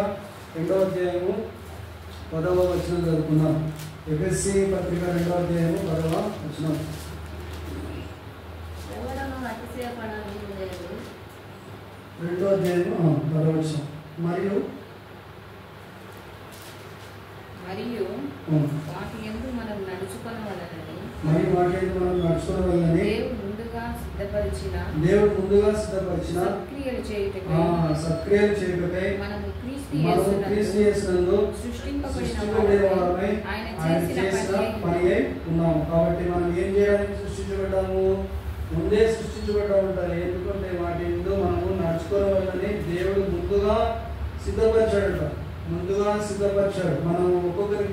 2వ అధ్యాయము 10వ వచనం చదువుకుందాం. ఎఫ్ఎస్సీ పత్రిక 2వ అధ్యాయము 10వ వచనం. 2వ అధ్యాయము 10వ వచనం. మరియు వాటి యందు మనం నడుచుకొనవలెనని దేవుడు ముందుగా సిద్ధపరిచిన సత్క్రియలు చేయుటకై మనము క్రీస్తు యేసునందు సృష్టింపబడిన వారమై ఆయన చేసిన పనియే ఉన్నాము. కాబట్టి మనం ఏం చేయడానికి సృష్టించబడ్డాము? ముందే సృష్టించబడ్డా ఉంటారు. ఎందుకంటే వాటి యందు మనము నడుచుకోవాలని దేవుడు ముందుగా సిద్ధపరిచాడట. మనం ఒక్కొక్కరి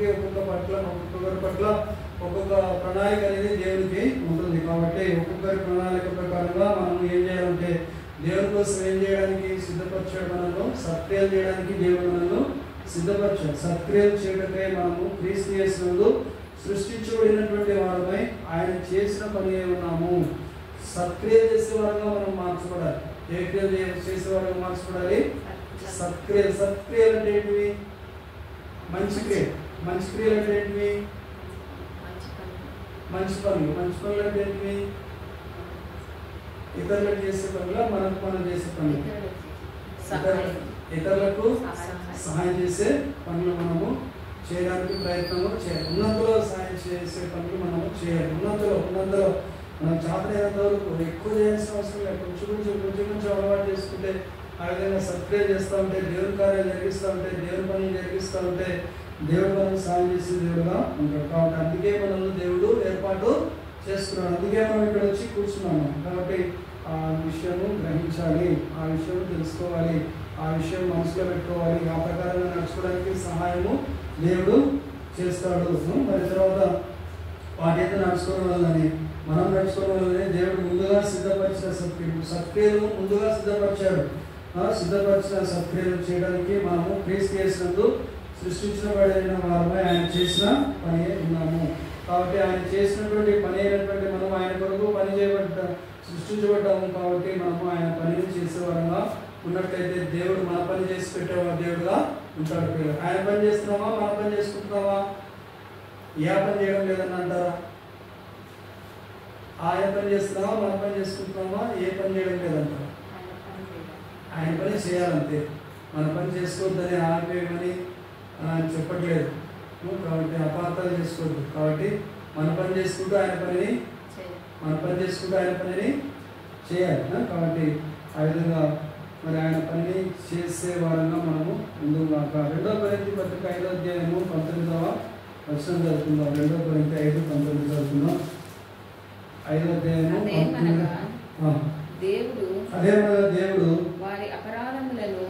పట్ల ఒక్కొక్క ప్రణాళిక అనేది దేవునికి ఉంటుంది. కాబట్టి ఒక్కొక్కరి ప్రణాళిక ప్రకారంగా మనం ఏం చేయాలంటే దేవుని కోసం ఏం చేయడానికి సిద్ధపరిచాడు? మనలో సత్క్రియలు చేయడానికి దేవుడు మనల్ని సిద్ధపరిచాడు. సత్క్రియలు చేయడమే మనము క్రీస్తు యేసునందు సృష్టించబడినటువంటి వారమై ఆయన చేసిన పని ఉన్నాము. సత్క్రియలు చేసే వారంగా మనం మార్చబడాలి. ఏ క్రియలు చేసే వారంగా మార్చబడాలి? సత్క్రియలు అంటే ఏంటివి? మంచి క్రియలు అంటే ఏంటివి? మంచి పనులు అంటే ఏంటివి? ఇతరులకు చేసే పనులు, మనం చేసే పనులు, ఇతరులకు సహాయం చేసే పనులు మనము చేయడానికి ప్రయత్నము చేయాలి. ఉన్నంతలో సహాయం చేసే పనులు మనము చేయాలి. ఉన్నంతలో మనం చేతనైనంత వరకు ఎక్కువ చేయాల్సిన అవసరం లేదు. కొంచెం అలవాటు చేసుకుంటే ఆ విధంగా సత్క్రియ చేస్తూ ఉంటే, దేవుని కార్యాలు జరిగిస్తూ ఉంటే, దేవుని పనులు జరిగిస్తూ ఉంటే దేవుడు మనకు సాయం చేసే దేవుడుగా ఉంటాడు. కాబట్టి అందుకే మనల్ని దేవుడు ఏర్పాటు చేసుకున్నాడు. అందుకే మనం ఇక్కడ వచ్చి కూర్చున్నాము. కాబట్టి ఆ విషయము గ్రహించాలి, ఆ విషయం తెలుసుకోవాలి, ఆ విషయం మనసులో పెట్టుకోవాలి. ఆ ప్రకారంగా నడుచుకోవడానికి సహాయము దేవుడు చేస్తాడు. మరి తర్వాత వాటి అయితే నడుచుకోవడం వల్లనే మనం నడుచుకోవడం వల్లనే దేవుడు ముందుగా సిద్ధపరిచిన సత్క్రియలు ముందుగా సిద్ధపరిచాడు. సిద్ధపరిచిన సత్క్రియలు చేయడానికి మనము క్రీస్తు యేసునందు సృష్టించబడిన వారమై ఆయన చేసిన పని ఉన్నాము. కాబట్టి ఆయన చేసినటువంటి పని అయినటువంటి మనం ఆయన కొరకు పని సృష్టించబడ్డాము. కాబట్టి మనము ఆయన పనిని చేసేవారంగా ఉన్నట్లయితే దేవుడు మన పని చేసి పెట్టేవాడు దేవుడుగా ఉంటాడు. ఆయన పని చేస్తున్నామా, మన పని చేసుకుంటున్నావా? ఏ పని చేయడం లేదని అంటారా? ఆయన పని చేస్తున్నావా, మన పని చేసుకుంటున్నామా? ఏ పని చేయడం లేదంటారా? ఆయన పని చేయాలంతే. మన పని చేసుకోవద్దని ఆపేయమని చెప్పట్లేదు. కాబట్టి అపార్థాలు చేసుకోవద్దు. కాబట్టి మన పని చేసుకుంటూ ఆయన పనిని చేయాలి. కాబట్టి ఆ విధంగా మరి ఆయన పనిని చేసే వారంగా మనము ముందుకు కాక 2 కొరింథీ పత్రిక 5వ అధ్యాయము 19వ వచనం చదువుకుందాం. 2 కొరింథీ 5:19 చదువుకుందాం. 5వ అధ్యాయము దేవుడు వారి అపరాధములను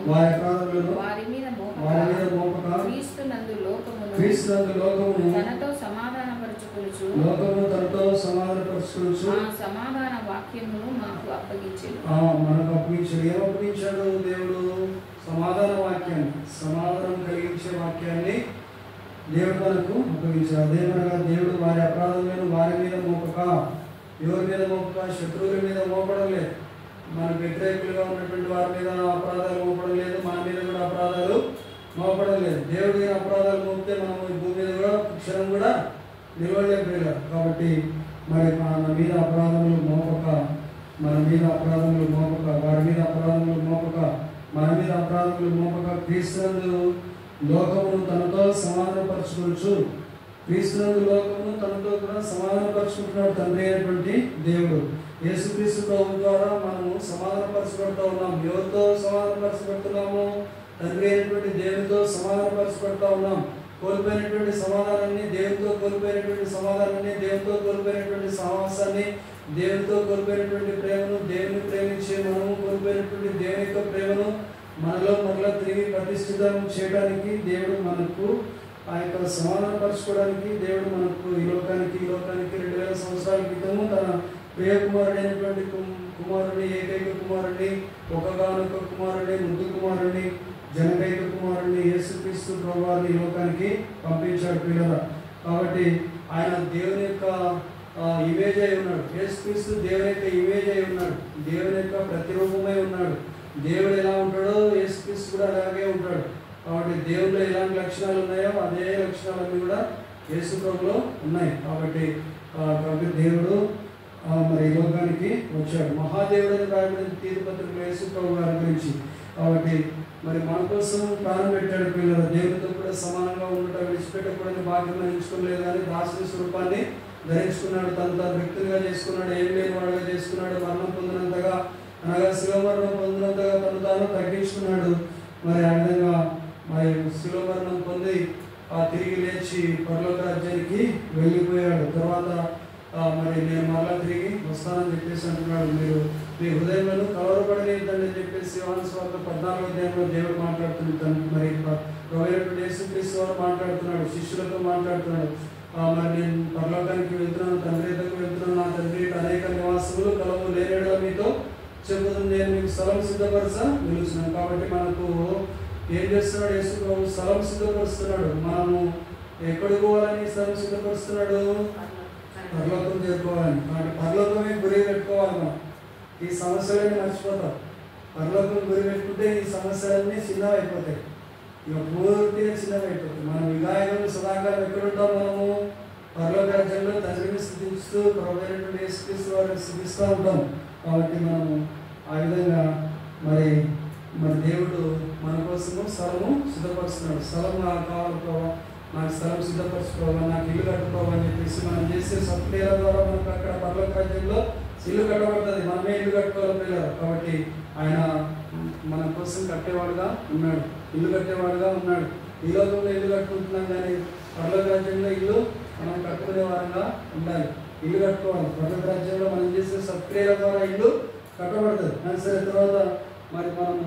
వారి మీద మోపక క్రీస్తునందు లోకమును తనతో సమాధానపరచుకొనుచు సమాధాన వాక్యమును మనకు అప్పగించాడు. ఏమప్పగించాడు దేవుడు? సమాధాన వాక్యాన్ని, సమాధానం కలిగించే వాక్యాన్ని దేవుడు మనకు అప్పగించాడు. అదేమనగా దేవుడు వారి అపరాధములను వారి మీద మోపక, ఎవరి మీద మోపక? శత్రువుల మీద మోపడం లేదు. మనకు వ్యతిరేకులుగా ఉన్నటువంటి వారి మీద అపరాధాలు మోపడం లేదు. మన మీద కూడా అపరాధాలు మోపడం లేదు. దేవుడి మీద అపరాధాలు మోపితే మనం ఈ భూమి మీద కూడా క్షణం కూడా నిలవలేకపోయారు. కాబట్టి మరి మన మీద అపరాధములు మోపక, వారి మీద అపరాధములు మోపక క్రీస్తునందు లోకమును తనతో సమాధానపరచుకోవచ్చు. క్రీస్తునందు లోకమును తనతో కూడా సమాధానపరచుకుంటున్నాడు తండ్రి అయినటువంటి దేవుడు. యేసుక్రీస్తు ప్రభు ద్వారా మనము సమాధానపరచబడుతూ ఉన్నాం. ఎవరితో సమాధానపరచబడుతున్నాము? తండ్రి అయినటువంటి దేవునితో సమాధానపరచబడుతూ ఉన్నాం. కోల్పోయినటువంటి సమాధానాన్ని దేవునితో, కోల్పోయినటువంటి సమాధానాన్ని దేవునితో, కోల్పోయినటువంటి సహవాసాన్ని దేవునితో, కోల్పోయినటువంటి ప్రేమను, దేవుని ప్రేమించే మనము కోల్పోయినటువంటి దేవుని యొక్క ప్రేమను మనలో మరలా తిరిగి ప్రతిష్ఠితం చేయడానికి దేవుడు మనకు ఆ యొక్క సమాధానపరచుకోవడానికి దేవుడు మనకు ఈ లోకానికి 2000 సంవత్సరాల క్రితము తన ప్రియ కుమారుడైనటువంటి కుమారుని, ఏకైక కుమారుని, ఒకగానొక కుమారుని, ముద్దు కుమారుని, జనకైక కుమారుని యేసుక్రీస్తు ప్రభువారిని ఈ లోకానికి పంపించాడు పిల్లల. కాబట్టి ఆయన దేవుని యొక్క ఇమేజ్ అయి ఉన్నాడు. యేసుక్రీస్తు దేవుని యొక్క ఇమేజ్ అయి ఉన్నాడు. దేవుని యొక్క ప్రతిరూపమై ఉన్నాడు. దేవుడు ఎలా ఉంటాడో యేసుక్రీస్తు కూడా అలాగే ఉంటాడు. కాబట్టి దేవుడిలో ఎలాంటి లక్షణాలు ఉన్నాయో అదే లక్షణాలన్నీ కూడా యేసు ప్రభులో ఉన్నాయి. కాబట్టి దేవుడు మరి లోకానికి వచ్చాడు. మహాదేవుడని రాయబడిన తీర్పత్రికలో యేసు ప్రభు గారి గురించి. కాబట్టి మరి మన కోసం ప్రాణం పెట్టాడు పిల్లలు. దేవుడితో కూడా సమానంగా ఉండటం విడిచిపెట్టకూడని భాగ్యం ఎంచుకోలేదు కానీ దాసుని స్వరూపాన్ని ధరించుకున్నాడు. తను వ్యక్తులుగా చేసుకున్నాడు. ఏం లేని వాడుగా చేసుకున్నాడు. మరణం పొందినంతగా, అనగా శిలువ మరణం పొందినంతగా తాను తగ్గించుకున్నాడు. మరి ఆ విధంగా మరి శిలువ మరణం పొంది తిరిగి లేచి పరలోక రాజ్యానికి వెళ్ళిపోయాడు. తర్వాత మరి నేను మరలా తిరిగి వస్తానని చెప్పేసి అంటున్నాడు. మీరు మీ హృదయంలో కలవరపడలేదండి అని చెప్పేసి యోహాను సువార్త 14వ అధ్యాయంలో దేవుడు మాట్లాడుతున్నాడు. మరి ప్రభువైనటువంటి యేసుక్రీస్తు వారు మాట్లాడుతున్నాడు, శిష్యులతో మాట్లాడుతున్నాడు. మరి నేను పరలోకానికి వెళ్తున్నాను, తండ్రి దగ్గరకు వెళ్తున్నాను, నా తండ్రి అనేక నివాసములు కలవు లేనేడా మీతో చెబుతుంది, నేను మీకు స్థలం నిలుస్తున్నాను. కాబట్టి మనకు ఏం చేస్తున్నాడు యేసు ప్రభు? స్థలం సిద్ధపరుస్తున్నాడు. మనము ఎక్కడికి పోవాలని స్థలం సిద్ధపరుస్తున్నాడు? పరలోకం చేరుకోవాలని. కాబట్టి పరలోకమే గురి పెట్టుకోవాలి. మనం ఈ సమస్యలన్నీ మర్చిపోతాం. పరలోకం గురి పెట్టుకుంటే ఈ సమస్యలన్నీ చిన్నవైపోతాయి. ఇక పూర్తిగా చిన్నవైపోతాయి. మనం విగాయకులు సదాకాలం ఎక్కడుంటాం? మనము పరలోక రాజ్యంలో తండ్రిని స్థుతిస్తూ ప్రభువైనటువంటి యేసుక్రీస్తు వారిని స్థుతిస్తూ ఉంటాం. కాబట్టి మనము ఆ విధంగా మరి దేవుడు మన కోసము స్థలము సిద్ధపరుస్తున్నాడు. స్థలం నాకు కావాలి ప్రభావ, నాకు స్థలం సిద్ధపరచుకోవాలి, నాకు ఇల్లు కట్టుకోవాలని చెప్పేసి మనం చేసే సత్క్రియల ద్వారా మనకు అక్కడ పరలోక రాజ్యంలో ఇల్లు కట్టబడుతుంది. మనమే ఇల్లు కట్టుకోవాలి పిల్లలు. కాబట్టి ఆయన మన కోసం కట్టేవాడుగా ఉన్నాడు, ఇల్లు కట్టేవాడుగా ఉన్నాడు. ఈ లోకంలో ఇల్లు కట్టుకుంటున్నాం కానీ పరలోక రాజ్యంలో ఇల్లు మనం కట్టుకునే వారంగా ఉండాలి. ఇల్లు కట్టుకోవాలి. పరలోక రాజ్యంలో మనం చేసే సత్క్రియల ద్వారా ఇల్లు కట్టబడుతుంది. కానీ సరే తర్వాత మరి మనము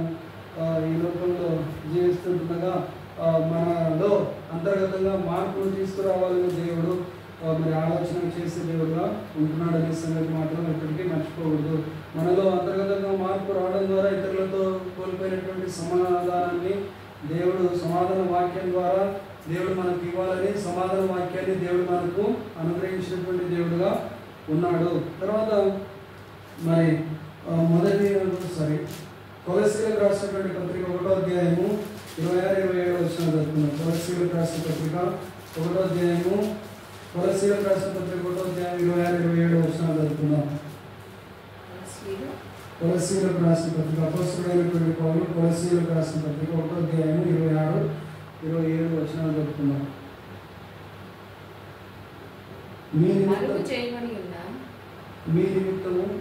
ఈ లోకంలో జీవిస్తుండగా మనలో అంతర్గతంగా మార్పులు తీసుకురావాలని దేవుడు మరి ఆలోచన చేసే దేవుడుగా ఉంటున్నాడు అనే సంగతి మాత్రం ఎప్పటికీ మర్చిపోకూడదు. మనలో అంతర్గతంగా మార్పు రావడం ద్వారా ఇతరులతో కోల్పోయినటువంటి సమాధానాన్ని దేవుడు సమాధాన వాక్యం ద్వారా దేవుడు మనకు ఇవ్వాలని సమాధాన వాక్యాన్ని దేవుడు మనకు అనుగ్రహించినటువంటి దేవుడుగా ఉన్నాడు. తర్వాత మరి కొలస్సీలకు రాసినటువంటి పత్రిక 1వ అధ్యాయము 26-27 వచనాలు చదువుతున్నాం. కొలస్సీలకు రాసిన పత్రిక 1వ అధ్యాయము 26-27 వచనాలు చదువుతున్నాం. కొలస్సీలకు రాసిన పత్రిక అపొస్తలుడైనటువంటి పౌలు కొలస్సీలకు రాసిన పత్రిక 1వ అధ్యాయము 26-27 వచనాలు చదువుతున్నాం. మీ నిమిత్తము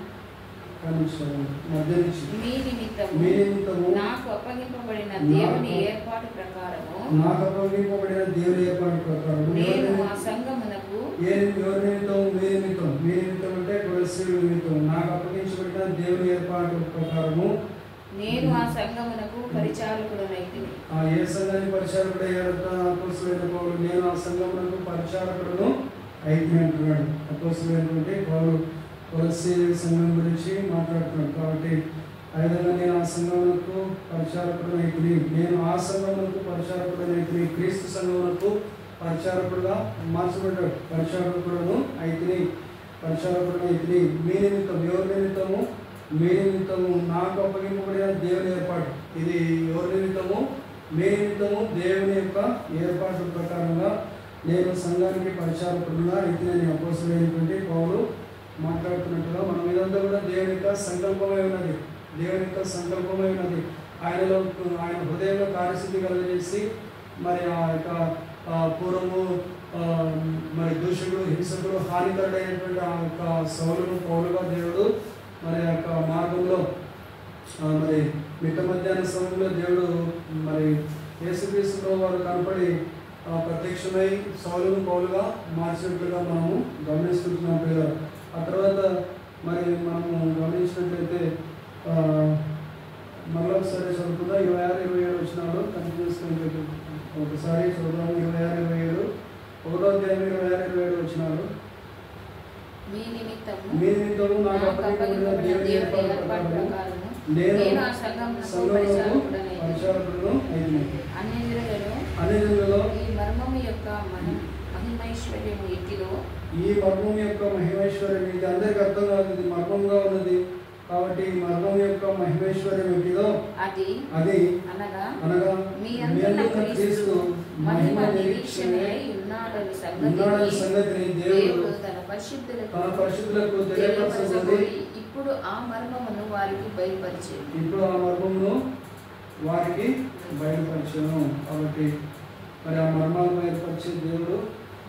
నాకు అప్పగింపబడిన దేవుని ఏర్పాటు ప్రకారము నేను ఆ సంఘమునకు అంటే కొలస్సీయుల నిమిత్తం నాకు అప్పగించబడిన దేవుని ఏర్పాటు ప్రకారము నేను ఆ సంఘమునకు పరిచారకుడనైతిని. ఏ సంఘానికి పరిచారకుడయ్యాడు అపొస్తలుడైన పౌలు? నేను ఆ సంఘమునకు పరిచారకుడును అయితే అంటున్నాడు. అపొస్తలుడైనటువంటి పౌలు కొలస్సీ సంఘం గురించి మాట్లాడుతున్నాడు. కాబట్టి ఆ విధంగా నేను ఆ సంఘమునకు పరిచారకుడనైతిని, నేను ఆ సంఘమునకు పరిచారకుడనైతిని, క్రీస్తు సంఘమునకు పరిచారకుడుగా మార్చబడ్డాడు. పరిచారకుడును అయితిని, పరిచారకుడనైతిని. మీ నిమిత్తం, ఎవరి నిమిత్తము? మీ నిమిత్తము నాకు అప్పగింపబడిన దేవుని ఏర్పాటు. ఇది ఎవరి నిమిత్తము? మీ నిమిత్తము దేవుని యొక్క ఏర్పాటు ప్రకారంగా నేను సంఘానికి పరిచారకుడుగా అయితిని అపొస్తలుడైనటువంటి పౌలు మాట్లాడుతున్నట్టుగా మనం ఇదంతా కూడా దేవుని యొక్క సంకల్పమై ఉన్నది. దేవుని యొక్క సంకల్పమై ఉన్నది. ఆయన హృదయంలో కార్యసిద్ధి కలుగజేసి మరి ఆ యొక్క పూర్వము మరి దూషకుడు, హింసకుడు, హానికరుడైనటువంటి ఆ యొక్క సౌలును పౌలుగా దేవుడు మరి ఆ యొక్క మార్గంలో మరి మిట్ట మధ్యాహ్న సమయంలో దేవుడు మరి యేసుక్రీస్తులో వారు కనపడి ప్రత్యక్షమై సౌలును పౌలుగా మార్చినట్లుగా మనము గమనిస్తున్నాం పిల్లలు. ఆ తర్వాత మరి మనము గమనించినట్లయితే మళ్ళీ ఒకసారి చదువుతుందా 26-27 వచనాలు కంటిన్యూస్ ఒకసారి చదువుదాం. 26-27 1వ అధ్యాయం 26-27 వచనాలు. మీ నిమిత్తము నాకు అప్పగింపబడిన దేవుని ఏర్పాటు ప్రకారము నేను ఆ సంఘమునకు పరిచారకుడును అయితిని. అన్యజనులలో ఈ మర్మము యొక్క మహిమైశ్వర్యము ఎట్టిదో, ఈ మర్మం యొక్క మహిమైశ్వర్యం ఇది అందరికి అర్థం కాదు. ఇది మర్మంగా ఉన్నది. కాబట్టి ఈ మర్మం యొక్క మహిమైశ్వర్యం ఎట్టిదో అది అనగా మీ అందరిలో క్రీస్తు మహిమ నిరీక్షణయై ఉన్నాడని సంగతిని దేవుడు తన పరిశుద్ధులకు తెలియపరచుకొని ఇప్పుడు ఆ మర్మమును వారికి బయలుపరిచాను. కాబట్టి మరి ఆ మర్మాలను ఏర్పరిచే దేవుడు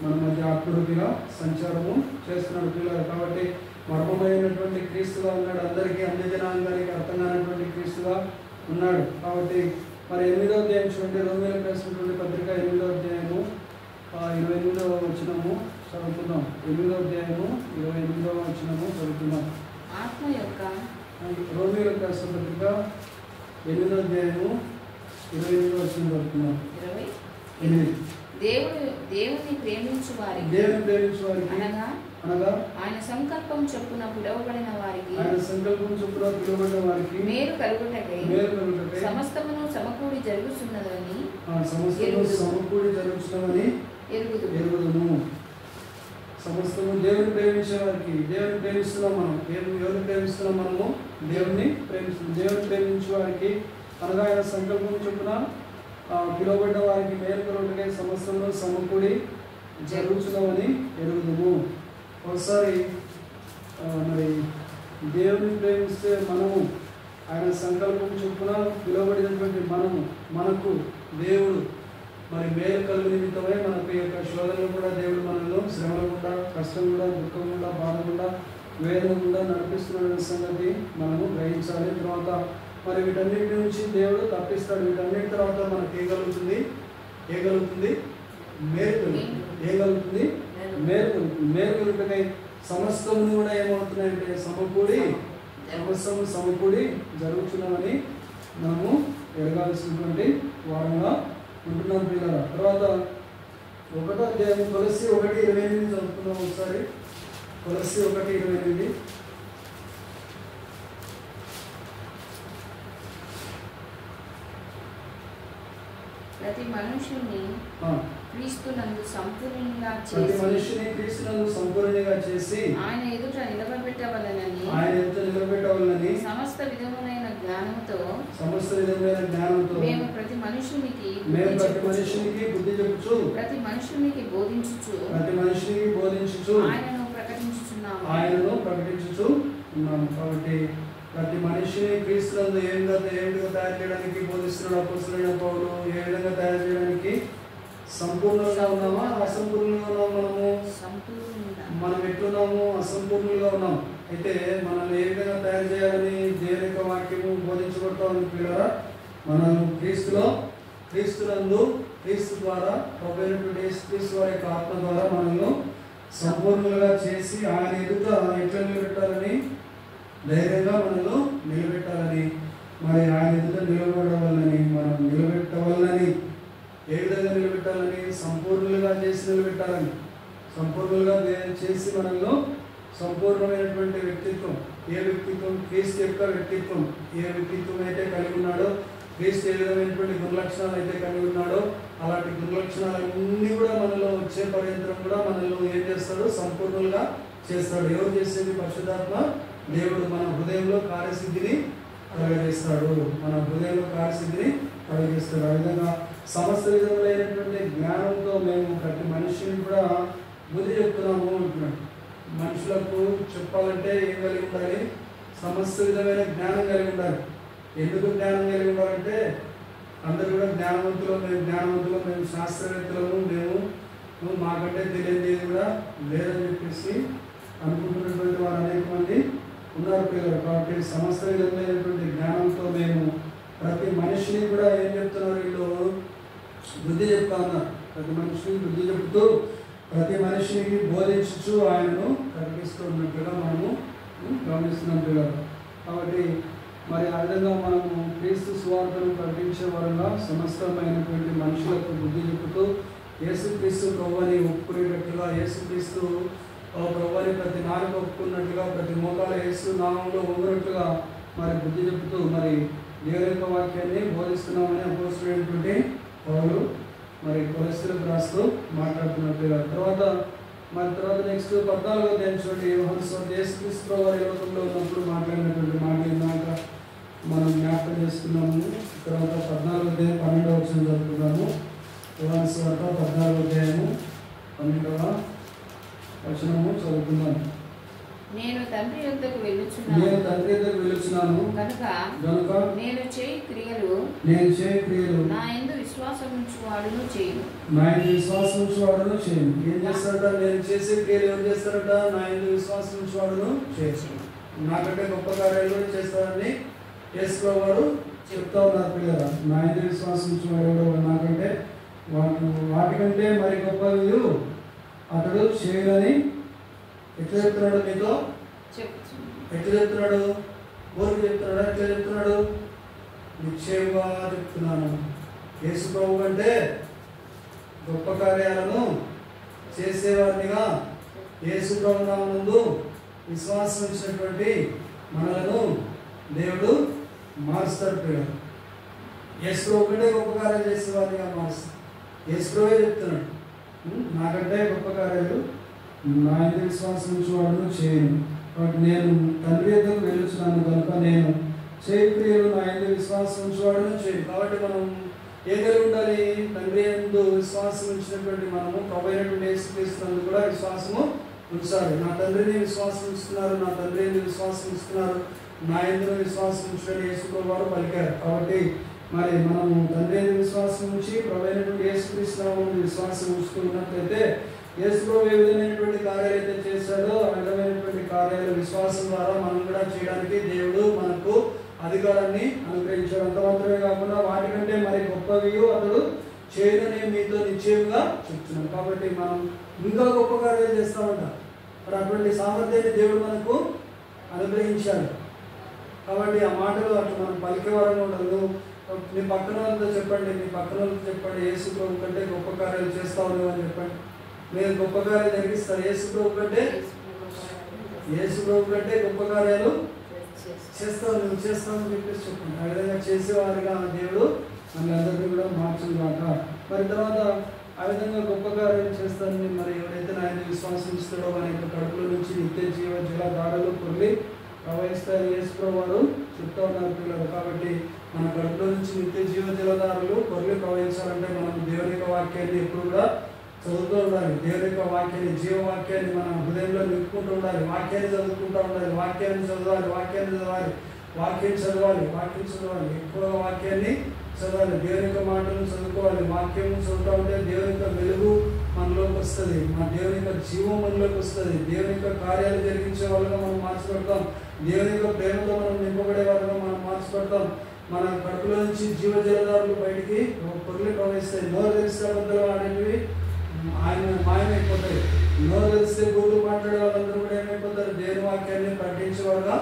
మన మధ్య ఆత్మరూపిగా సంచారము చేస్తున్నాడు పిల్లలు. కాబట్టి మర్మమైనటువంటి క్రీస్తుగా ఉన్నాడు. అందరికీ అన్ని జనాంగానికి అర్థం కానటువంటి క్రీస్తుగా ఉన్నాడు. కాబట్టి మరి 8వ అధ్యాయం చూడండి. రోమీయులకు రాసినటువంటి పత్రిక 8వ అధ్యాయము 28వ వచనము చదువుతున్నాం. 8వ అధ్యాయము 28వ వచనము చదువుతున్నాం. ఆత్మ యొక్క రోమీయులకు రాసిన పత్రిక 8వ అధ్యాయము 28వ వచనం చదువుతున్నాం. 8 దేవుని ప్రేమించు వారికి అనగా ఆయన సంకల్పం చొప్పున పిలువబడిన వారికి మేలు కలుగుటకై సమస్తమును సమకూడి జరుగుతున్నదని ఎరుగుదుము. సమస్తము దేవుని ప్రేమించే వారికి, దేవుని ప్రేమిస్తున్నాం మనం. ఎవరిని ప్రేమిస్తున్నాం? మనము దేవుని ప్రేమిస్తున్నాం. దేవుని ప్రేమించే వారికి అనగా ఆయన సంకల్పం చొప్పున పిలువబడ్డ వారికి మేలు కలుగుటకై సమస్తమును సమకూడి జరుగుతున్నామని ఎరుగుదుము. ఒకసారి మరి దేవుని ప్రేమిస్తే మనము ఆయన సంకల్పం చొప్పున పిలువబడినటువంటి మనకు దేవుడు మరి మేలు కలుగు నిమిత్తమై మనకు యొక్క శోధనలు కూడా దేవుడు మనలో శ్రమలు కూడా, కష్టం కూడా, దుఃఖం కూడా, బాధ కూడా, వేదన కూడా నడిపిస్తున్న సంగతి మనము గ్రహించాలి. తర్వాత మరి వీటన్నిటి నుంచి దేవుడు తప్పిస్తాడు. వీటన్నిటి తర్వాత మనకు ఏం కలుగుతుంది? మేలు కలుగుతుంది. సమస్తమును కూడా ఏమవుతున్నాయంటే సమకూడి జరుగుతున్నామని మనము ఎరగాల్సినటువంటి వారంగా ఉంటున్నాం పిల్లల. తర్వాత 1వ అధ్యాయం కొలస్సీ 1:28 చదువుతున్నాం ఒకసారి. కొలస్సీ 1:28. ప్రతి మనుషుని క్రీస్తునందు సంపూర్ణంగా ప్రతి చేసి మనిషిని క్రీస్తునందు సంపూర్ణంగా చేసి ఆయన ఎదుట నిలబెట్టవలనని సమస్త విధములైన జ్ఞానంతో మేము ప్రతి మనుషునికి బుద్ధి చెప్పుచు ప్రతి మనుషునికి బోధించుచు ఆయనను ప్రకటించుచు ఉన్నాము. కాబట్టి ప్రతి మనిషిని క్రీస్తునందు ఏ విధంగా తయారు చేయడానికి బోధిస్తున్నాడు అపోస్తలుడైన పౌలు. ఏ విధంగా తయారు చేయడానికి సంపూర్ణంగా ఉన్నామా అసంపూర్ణంగా ఉన్నాము? మనం ఎట్లున్నాము? అసంపూర్ణంగా ఉన్నాం. అయితే మనల్ని ఏ విధంగా తయారు చేయాలని దేవుని యొక్క వాక్యము బోధించబడతామని పిల్లరా, మనం క్రీస్తునందు క్రీస్తు ద్వారా ప్రభువైనటువంటి యేసుక్రీస్తు వారి యొక్క ఆత్మ ద్వారా మనల్ని సంపూర్ణంగా చేసి ఆయన ఎదుట ఎట్లా నిలబెట్టాలని, ధైర్యంగా మనల్ని నిలబెట్టాలని, మరి ఆయన ఎదుట నిలబడవాలని, మనం నిలబెట్టవాలని, ఏ విధంగా నిలబెట్టాలని, సంపూర్ణంగా చేసి నిలబెట్టాలని, సంపూర్ణంగా చేసి మనలో సంపూర్ణమైనటువంటి వ్యక్తిత్వం, ఏ వ్యక్తిత్వం? క్రీస్తు యొక్క వ్యక్తిత్వం. ఏ వ్యక్తిత్వం అయితే కలిగి ఉన్నాడో, క్రీస్తు ఏ విధమైనటువంటి గుణలక్షణాలు అయితే కలిగి ఉన్నాడో అలాంటి గుణలక్షణాలన్నీ కూడా మనలో వచ్చే పర్యంతరం కూడా మనలో ఏం చేస్తాడు? సంపూర్ణంగా చేస్తాడు. ఎవరు చేసేది? పరిశుద్ధాత్మ దేవుడు మన హృదయంలో కార్యసిద్ధిని కలగజేస్తాడు. మన హృదయంలో కార్యసిద్ధిని కలగజేస్తాడు. ఆ విధంగా సమస్త విధములైనటువంటి జ్ఞానంతో మేము ప్రతి మనిషిని కూడా బుద్ధి చెప్తున్నాము అంటున్నాడు. మనుషులకు చెప్పాలంటే ఏం కలిగి ఉండాలి? సమస్త విధమైన జ్ఞానం కలిగి ఉండాలి. ఎందుకు జ్ఞానం కలిగి ఉండాలంటే అందరూ కూడా జ్ఞానవంతులు, మేము శాస్త్రవేత్తలము, మేము మాకంటే తెలియదు కూడా లేదని చెప్పేసి అనుకుంటున్నటువంటి వారు అనేక మంది ఉన్నారు పిల్లలు. కాబట్టి సమస్త విధమైనటువంటి జ్ఞానంతో మేము ప్రతి మనిషిని కూడా ఏం చెప్తున్నారు? వీళ్ళు బుద్ధి చెప్తా ఉన్నారు. ప్రతి మనిషిని బుద్ధి చెబుతూ ప్రతి మనిషికి బోధించు ఆయనను ప్రకటిస్తూ ఉన్నట్టుగా మనము గమనిస్తున్నాం పిల్లలు. కాబట్టి మరి ఆ విధంగా మనము క్రీస్తు సువార్తను ప్రకటించే వరంగా సమస్తమైనటువంటి మనుషులకు బుద్ధి చెబుతూ యేసుక్రీస్తు ప్రభువుని ఒప్పుకునేటట్లుగా, యేసుక్రీస్తు ప్రభువుని ప్రతి నాలుక ఒప్పుకున్నట్టుగా, ప్రతి మోకాల యేసు నామంలో ఒప్పుకున్నట్టుగా మరి బుద్ధి చెబుతూ మరి దేవుని యొక్క వాక్యాన్ని బోధిస్తున్నామని అపోస్తలుడైనటువంటి పౌలు మరి కొలస్సీలకు రాస్తూ మాట్లాడుతున్నట్టుగా. తర్వాత నెక్స్ట్ 14వ అధ్యాయం చూడండి. యోహాను సువార్త యేసుక్రీస్తు వారి లోకంలో ఉన్నప్పుడు మాట్లాడినటువంటి మాటలు ఇందాక మనం జ్ఞాపకం చేసుకున్నాము. తర్వాత 14వ అధ్యాయం 12వ వచనం చదువుకున్నాము. యోహాను సువార్త 14వ అధ్యాయము 12వ వచనము చదువుకున్నాము. నేను తండ్రి యొద్దకు వెళ్ళుచున్నాను కనుక నేను చేయి క్రియలు నా యందు విశ్వాసం ఉంచువాడును చేయను. ఏం చేస్తాడట? నేను చేసే క్రియలు ఎవరు చేస్తారట? నా యందు విశ్వాసం ఉంచువాడును చేయను. నాకంటే గొప్ప కార్యాలు చేస్తారని యేసుప్రభువు వారు చెప్తా ఉన్నారు పిల్లరా. నా యందు విశ్వాసం ఉంచువాడు నాకంటే వాటికంటే మరి గొప్పవి అతడు చేయనని ఎట్లా చెప్తున్నాడు? మీతో ఎట్లా చెప్తున్నాడు? ఊరికి చెప్తున్నాడు? ఎట్లా చెప్తున్నాడు? నిశ్చయంగా చెప్తున్నాను. యేసు ప్రభు కంటే గొప్ప కార్యాలను చేసేవారినిగా యేసు ప్రభు నామమునందు విశ్వాసం ఇచ్చినటువంటి మనలను దేవుడు మారుస్తాడు పిల్లలు. యేసు ప్రభు కంటే గొప్ప కార్యాలు చేసేవారినిగా మారుస్తాడు. యేసు ప్రభువే చెప్తున్నాడు, నాకంటే గొప్ప కార్యాలు నా యందు విశ్వాసం ఉంచువాడును చేయను. కాబట్టి నేను తండ్రి యొద్దకు వెళ్ళుచున్నాను కనుక నేను చేయి క్రియలు నా యందు విశ్వాసం ఉంచువాడును చేయను. కాబట్టి మనం ఏ కలిగి ఉండాలి? తండ్రి యందు విశ్వాసం ఉంచినటువంటి మనము ప్రభువైనటువంటి యేసుక్రీస్తునందు కూడా విశ్వాసము ఉంచాలి. నా తండ్రిని విశ్వాసం ఉంచుతున్నారు, నా తండ్రి యందు విశ్వాసం ఉంచుతున్నారు, నా యందు విశ్వాసం ఉంచడం యేసుప్రభువు వారు పలికారు. కాబట్టి మరి మనము తండ్రి యందు విశ్వాసం ఉంచి ప్రభువైనటువంటి యేసుక్రీస్తునందు విశ్వాసం ఉంచుకున్నట్లయితే యేసుప్రభువు ఏ విధమైనటువంటి కార్యాలు అయితే చేశాడో ఆ విధమైనటువంటి కార్యాలు విశ్వాసం ద్వారా మనం కూడా చేయడానికి దేవుడు మనకు అధికారాన్ని అనుగ్రహించాడు. అంత మాత్రమే కాకుండా వాటికంటే మరి గొప్పవి అతడు చేయడని మీతో నిశ్చయంగా చెప్తున్నాడు. కాబట్టి మనం ఇంకా గొప్ప కార్యాలు చేస్తామంట. మరి అటువంటి సామర్థ్యాన్ని దేవుడు మనకు అనుగ్రహించాడు. కాబట్టి ఆ మాటలు అట్లా మనం పలికేవారంగా ఉండదు. మీ పక్కన వాళ్ళతో చెప్పండి, యేసు ప్రభు కంటే గొప్ప కార్యాలు చేస్తావు అని చెప్పండి. మీరు గొప్ప కార్యాలు జరిగిస్తారు. యేసు ప్రభు కంటే గొప్ప కార్యాలు చేస్తావు, నువ్వు చేస్తావు అని చెప్పేసి చెప్పండి. ఆ విధంగా చేసేవారిగా దేవుడు మనందరినీ కూడా మార్చును. కాక. మరి తర్వాత ఆ విధంగా గొప్ప కార్యం చేస్తానని మరి ఎవరైతే ఆయన విశ్వాసం ఇస్తాడో వారి యొక్క కడుపులో నుంచి నిత్య జీవ జలధారలు పొర్లి ప్రవహిస్తారని యేసుప్రభువు వారు చెప్తా ఉన్నారు పిల్లలు. కాబట్టి మన కడుపులో నుంచి నిత్య జీవ జలధారలు పొర్లి ప్రవహించాలంటే మనం దేవుని యొక్క వాక్యాన్ని ఎప్పుడు కూడా చదువుతూ ఉండాలి. దేవుని యొక్క వాక్యాన్ని, జీవవాక్యాన్ని మన హృదయంలో నింపుకుంటూ ఉండాలి. వాక్యాన్ని చదువుకుంటూ ఉండాలి. వాక్యాన్ని చదవాలి. వాక్యం చదవాలి. ఎక్కువ వాక్యాన్ని చదవాలి. దేవుని యొక్క మాటలను చదువుకోవాలి. వాక్యం చదువుతూ ఉంటే దేవుని యొక్క వెలుగు మనలోకి వస్తుంది. దేవుని యొక్క జీవం మనలోకి వస్తుంది. దేవుని యొక్క కార్యాలు జరిగించే వాళ్ళగా మనం మార్చబడతాం. దేవుని యొక్క ప్రేమతో మనం నింపబడే వాళ్ళగా మనం మార్చబడతాం. మన కడుపులో నుంచి జీవ జలధారులు బయటికి పొర్లి ప్రవహిస్తాయి. నోరు తెలిస్తే అబద్ధాలు ఆడేవి ఆయన మాయమైపోతాయి. నోరు తెలిస్తే గూగుల్ మాట్లాడే వాళ్ళందరూ కూడా ఏమైపోతారు? దేవుని వాక్యాన్ని ప్రకటించే వాళ్ళగా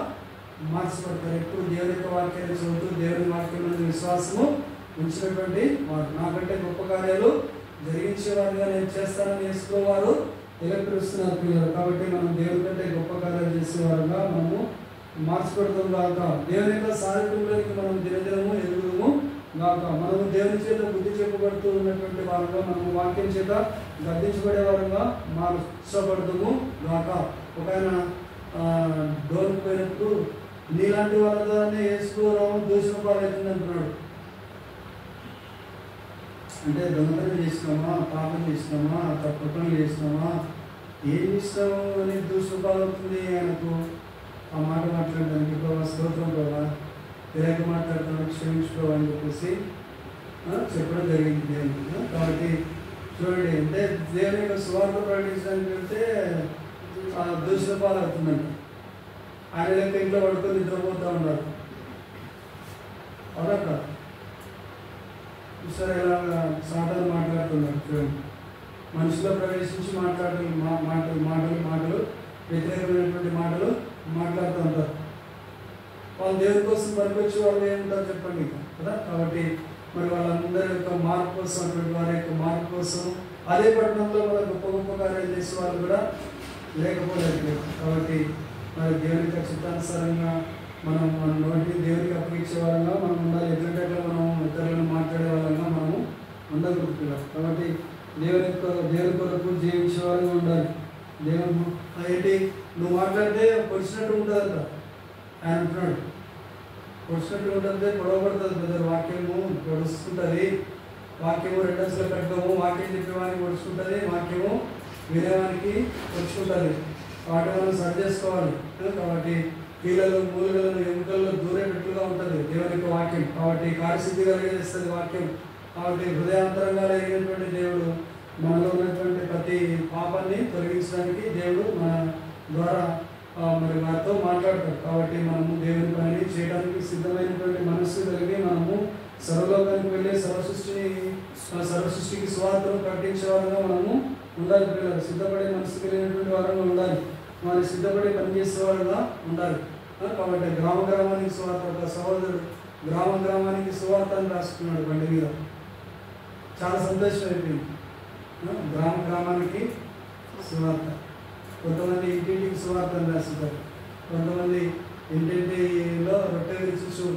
మార్చబడతారు. ఎప్పుడు దేవుని యొక్క వాక్యాన్ని చదువుతూ దేవుని వాక్యం మీద విశ్వాసము ఉంచినటువంటి వారు. నాకంటే గొప్ప కార్యాలు జరిగించేవారుగా నేను చేస్తానని యేసుప్రభువు పిలుస్తున్నారు పిల్లలు. కాబట్టి మనం దేవుని కంటే గొప్ప కార్యాలు చేసేవారుగా మనము మార్చబడతాం గాక. దేవుని యొక్క సారూప్యంలోకి మనం దినదినము ఎదుగుదము గాక. మనము దేవుని చేత బుద్ధి చెప్పబడుతూ ఉన్నటువంటి వారుగా, మనము వాక్యం చేత గద్దించబడే వారుగా మార్చబడతాము గాక. ఒక ఆయన డోర్కి పోయినప్పుడు నీలాంటి వాళ్ళ ద్వారానే యేసుప్రభువు దూషణ పాలవుతుంది అంటున్నాడు. అంటే దొంగతనం చేసినామా, పాపం చేసినామా, తప్పులు చేసినామా, ఏం చేసినాము అని దూషణ పాలవుతుంది. ఆయనకు ఆ మాట మాట్లాడడానికి ప్రభావ స్తోత్రం ప్రభావ తెలియక మాట్లాడుతున్నాడు, క్షమించుకోవా అని చెప్పేసి చెప్పడం జరిగింది దేవునికి. కాబట్టి చూడండి, అంటే దేవుని యొక్క సువార్త ప్రకటించడానికి వెళ్తే దూషణ పాలవుతుందంట. ఆయన లెక్క ఇంట్లో పడుకొని నిద్రపోతూ ఉన్నారు. అవునక్క చూసారు ఎలాగా సాటాలు మాట్లాడుతున్నారు. చూడండి, మనుషులో ప్రవేశించి మాటలు వ్యతిరేకమైనటువంటి మాటలు మాట్లాడుతూ ఉంటారు. వాళ్ళు దేవుని కోసం పనికొచ్చి వాళ్ళు ఏముంటారు చెప్పండి కదా. కాబట్టి మరి వాళ్ళందరి యొక్క మార్పు కోసం, అటువంటి వారి యొక్క మార్పు కోసం అదే పట్టణంలో వాళ్ళ గొప్ప గొప్ప కార్యాలు చేసే వాళ్ళు కూడా లేకపోలేదు. కాబట్టి మరి దేవుని యొక్క చిత్తానుసారంగా మనం మన నోటిని దేవునికి అప్పగించే వాళ్ళంగా మనం ఉండాలి. ఎదురుగట్ల మనం ఇతరులను మాట్లాడే వాళ్ళంగా మనము ఉండగలుగుతున్నాం. కాబట్టి దేవుని కొరకు జీవించే వాళ్ళగా ఉండాలి. దేవుడు ఏంటి నువ్వు మాట్లాడితే పొడిచినట్టు ఉంటుందంట ఆయన అంటున్నాడు. పొడిచినట్టు ఉంటుంది, పొడవబడుతుంది బ్రదర్. వాక్యము పొడుస్తుంటుంది. వాక్యము రెండోసారి కట్టడము, వాక్యం చెప్పేవానికి పొడుచుకుంటుంది, వాక్యము వినేవానికి పొడుచుకుంటుంది. వాటి మనం సరి చేసుకోవాలి. కాబట్టి కీళ్ళలో, మూలుగలను, ఎముకల్లో దూరేటట్టుగా ఉంటుంది దేవుని యొక్క వాక్యం. కాబట్టి కార్యసిద్ధి కలిగేస్తుంది వాక్యం. కాబట్టి హృదయాంతరంగా ఎరిగినటువంటి దేవుడు మనలో ఉన్నటువంటి ప్రతి పాపాన్ని తొలగించడానికి దేవుడు మన ద్వారా మరి వారితో మాట్లాడతారు. కాబట్టి మనము దేవుని పనిని చేయడానికి సిద్ధమైనటువంటి మనస్సు కలిగి మనము సర్వలోకానికి వెళ్ళి సర్వసృష్టికి సువార్తను ప్రకటించే వారంగా మనము ఉండాలి. పిల్లలు సిద్ధపడే మనసు కలిగినటువంటి వారంగా ఉండాలి. వారి సిద్ధపడి పనిచేసే వారుగా ఉండాలి. కాబట్టి గ్రామానికి సువార్త, ఒక సహోదరుడు గ్రామానికి సువార్త అని రాసుకున్నాడు బండి మీద. చాలా సంతోషం అయిపోయింది. గ్రామానికి సువార్త. కొంతమంది ఇంటింటికి సువార్త అని రాస్తారు. కొంతమంది ఇంటింటిలో రొట్టె విరుచు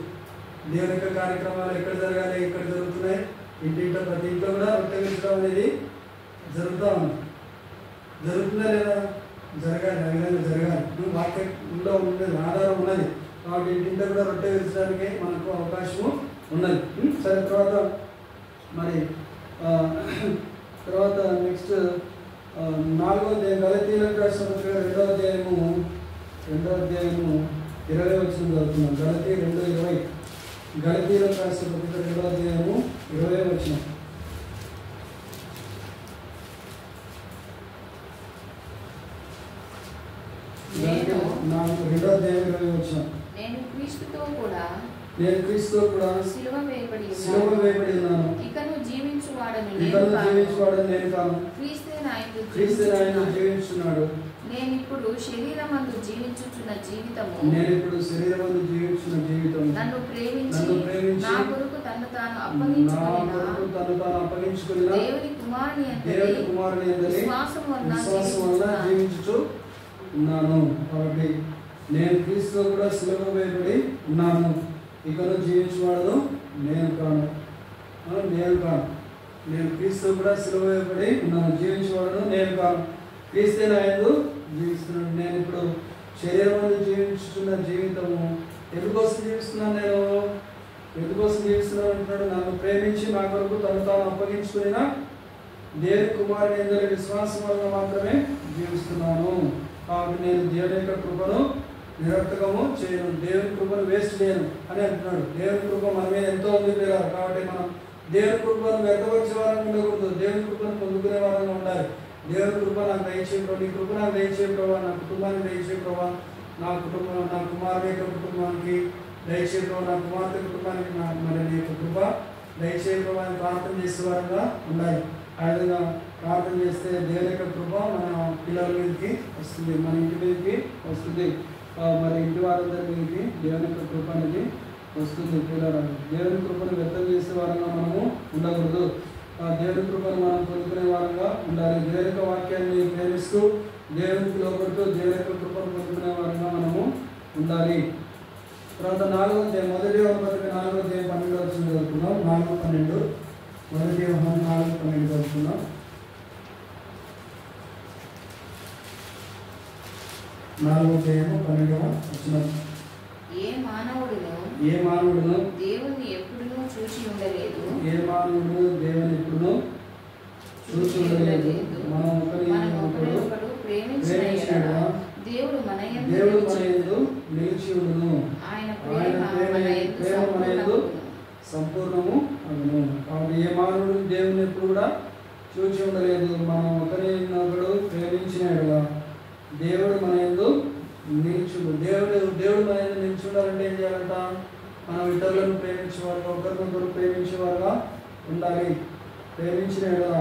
దేవుని యొక్క కార్యక్రమాలు ఎక్కడ జరగాలి, ఎక్కడ జరుగుతున్నాయి, ఇంటింట్లో ప్రతి ఇంట్లో కూడా రొట్టె విరచడం అనేది జరుగుతూ ఉంది. జరుగుతుందా లేదా? జరగాలి. ఆ విధంగా జరగాలి. వాక్యంలో ఉన్నది, ఆధారం ఉన్నది. కాబట్టి ఇంటింట్లో కూడా రొట్టె విరచడానికి మనకు అవకాశము ఉన్నది. సరే, తర్వాత నెక్స్ట్ 4వ అధ్యాయం గలతీయులకు రాసిన పత్రిక 2వ అధ్యాయము 20 వచనం చదువుతున్నాం. గలతీ 2:20. గలతీయులకు రాసిన పత్రిక 2వ అధ్యాయము 20 వచనం. రెండో అధ్యాయం 20 వచనం. నేను క్రీస్తుతో కూడా సిలువ వేయబడి ఉన్నాను. ఇకను జీవించువాడను నేను కాను, క్రీస్తే నాయందు జీవించుచున్నాడు. నేను ఇప్పుడు శరీరమందు జీవించుచున్న జీవితము నన్ను ప్రేమించి నా కొరకు తను తాను అప్పగించుకొనిన దేవుని కుమారుని విశ్వాసము వలన జీవించుచు ఉన్నాను. కాబట్టి నేను క్రీస్తుతో కూడా సిలువ వేయబడి ఉన్నాను. ఇకను జీవించువాడను నేను కాను. నేను క్రీస్తు కూడా సిలువ వేయబడి ఉన్నాను, జీవించేవాడును నేను కాను, క్రీస్తే నా యందు జీవిస్తున్నాను. నేను ఇప్పుడు శరీరం ముందు జీవించుతున్న జీవితము ఎందుకోసం జీవిస్తున్నాను, నేను ఎందుకోసం జీవిస్తున్నాను అంటున్నాడు. నన్ను ప్రేమించి నా కొరకు తను తాను అప్పగించుకున్న దేవుని కుమారుని యందు విశ్వాసం వల్ల మాత్రమే జీవిస్తున్నాను. కాబట్టి నేను దేవుని యొక్క కృపను నిరర్థకము చేయను, దేవుని కృపను వేస్ట్ చేయను అని అంటున్నాడు. దేవుని కృప మన మీద ఎంతో ఉంది పిల్లలు. కాబట్టి మనం దేవుని కృపను వ్యక్తపరిచే వారంగా ఉండకూడదు, దేవుని కృపను పొందుకునే వారంగా ఉండాలి. దేవుని కృప నాకు దయచేయ ప్రభు, నీ కృప నాకు దయచేయ ప్రభావ, నా కుటుంబానికి దయచేయ ప్రభావ, నా కుమారుని యొక్క కుటుంబానికి దయచేయ ప్రభావ, నా కుమార్తె కుటుంబానికి మరి నీ యొక్క కృప దయచేయ ప్రభావ అని ప్రార్థన చేసే వారంగా ఉండాలి. ఆ విధంగా ప్రార్థన చేస్తే దేవుని యొక్క కృప మన పిల్లల మీదకి వస్తుంది, మన ఇంటి మీదకి వస్తుంది, మరి ఇంటి వారందరి మీదకి దేవుని యొక్క కృప అనేది వస్తుంది. పిల్లలు దేవుని కృపను వ్యక్తం చేసే వారంగా మనము ఉండకూడదు, దేవుని కృపను మనం పొందుకునే వారంగా ఉండాలి. దేవుని యొక్క వాక్యాన్ని ప్రేమిస్తూ దేవునికి లోపడుతూ దేవుని యొక్క కృపను పొందుకునే వారంగా మనము ఉండాలి. తర్వాత 4వ అధ్యాయం, మొదటి పత్రిక 4వ అధ్యాయం 12వ వచనం చదువుకున్నాం. 4:12 మొదటి యోహాను 4:12 చదువుకున్నాం. 4వ అధ్యాయం 12వ వచనం. ఏ మానవుడును దేవుని ఎప్పుడునూ చూసి ఉండలేదు, ఏ మానవుడు దేవుని ఎప్పుడునూ చూసి ఉండలేదు. మనం ఒకరినొకడు ప్రేమించిన దేవుడు మన యందు నిలిచి ఉండును, ఆయన ప్రేమ మన యందు సంపూర్ణము అగును. కాబట్టి ఏ మానవుడు దేవుని ఎప్పుడు కూడా చూసి ఉండలేదు. మనం ఒకరినొకడు ప్రేమించినట్టుగా దేవుడు మన యందు నిలిచుడు. దేవుడు మన యందు నిలిచి ఉండాలంటే ఏం చేయాలంట? మనం ఇతరులను ప్రేమించేవారుగా, ఒకరినొకరు ప్రేమించేవారుగా ఉండాలి. ప్రేమించినట్టుగా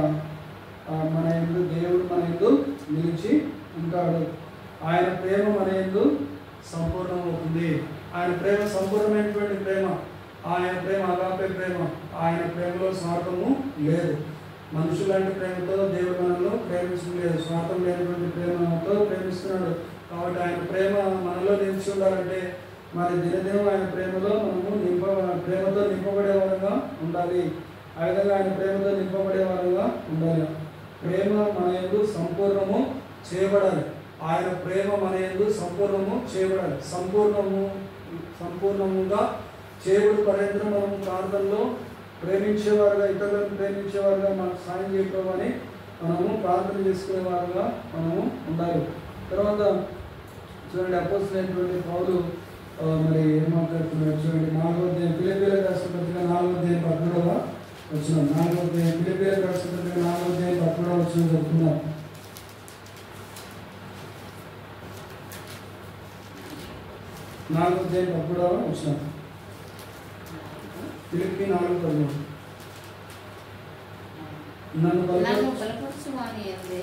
మన యందు దేవుడు మన యందు నిలిచి ఉంటాడు. ఆయన ప్రేమ మన యందు సంపూర్ణం అవుతుంది. ఆయన ప్రేమ సంపూర్ణమైనటువంటి ప్రేమ, ఆయన ప్రేమ అగాపే ప్రేమ. ఆయన ప్రేమలో స్వార్థము లేదు. మనుషులాంటి ప్రేమతో దేవుడు మనలో ప్రేమించలేదు, స్వార్థం లేనటువంటి ప్రేమతో ప్రేమిస్తున్నాడు. కాబట్టి ఆయన ప్రేమ మనలో నిలిచి ఉండాలంటే మరి దినదినం ఆయన ప్రేమలో మనము ప్రేమతో నింపబడే వారంగా ఉండాలి. ఆ విధంగా ఆయన ప్రేమతో నింపబడే వారంగా ఉండాలి. ప్రేమ మన యందు సంపూర్ణము చేయబడాలి. ఆయన ప్రేమ మన యందు సంపూర్ణము చేయబడాలి. సంపూర్ణముగా చేయబడి పర్యంతరం మనం ప్రార్థనలో ప్రేమించేవారుగా, ఇతరులను ప్రేమించేవారుగా మనకు సాయం చేయకపోవని మనము ప్రార్థన చేసుకునేవారుగా మనము ఉండాలి. తర్వాత చూడండి, అపోస్తలుడైనటువంటి పౌలు మరి ఏం మాట్లాడుతున్నాడు చూడండి. 4వ అధ్యాయం ఫిలిప్పీయులకు రాసిన పత్రిక 4వ అధ్యాయం 13వ వచనం. 4వ అధ్యాయం ఫిలిప్పీయులకు రాసిన పత్రిక 4వ అధ్యాయం 13వ వచనం చెప్తున్నాం. 4వ అధ్యాయం 13వ వచనం. ఫిలిప్పీ 4:13. నన్ను బలపరచువాని యందే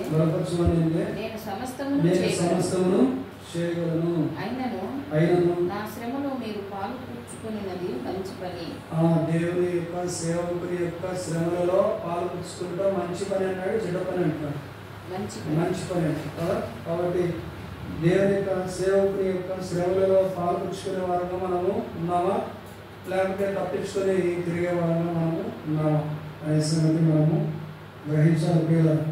నేను సమస్తమును చేయగలను. అయినను నా శ్రమలో మీరు పాలు పుచ్చుకున్నది మంచి పని. దేవుని యొక్క సేవకుని యొక్క శ్రమలలో పాలు పుచ్చుకుంటాం మంచి పని అన్నాడు, చెడ్డ పని అంటాడు. మంచి పని అంటారు. కాబట్టి దేవుని యొక్క సేవకుని యొక్క శ్రమలలో పాలు పుచ్చుకునే వారంగా మనము ఉన్నామా, లేకపోతే తప్పించుకొని తిరిగే వారంగా మనము ఉన్నామా అనే సంగతి మనము గ్రహించాలి. పిల్లలు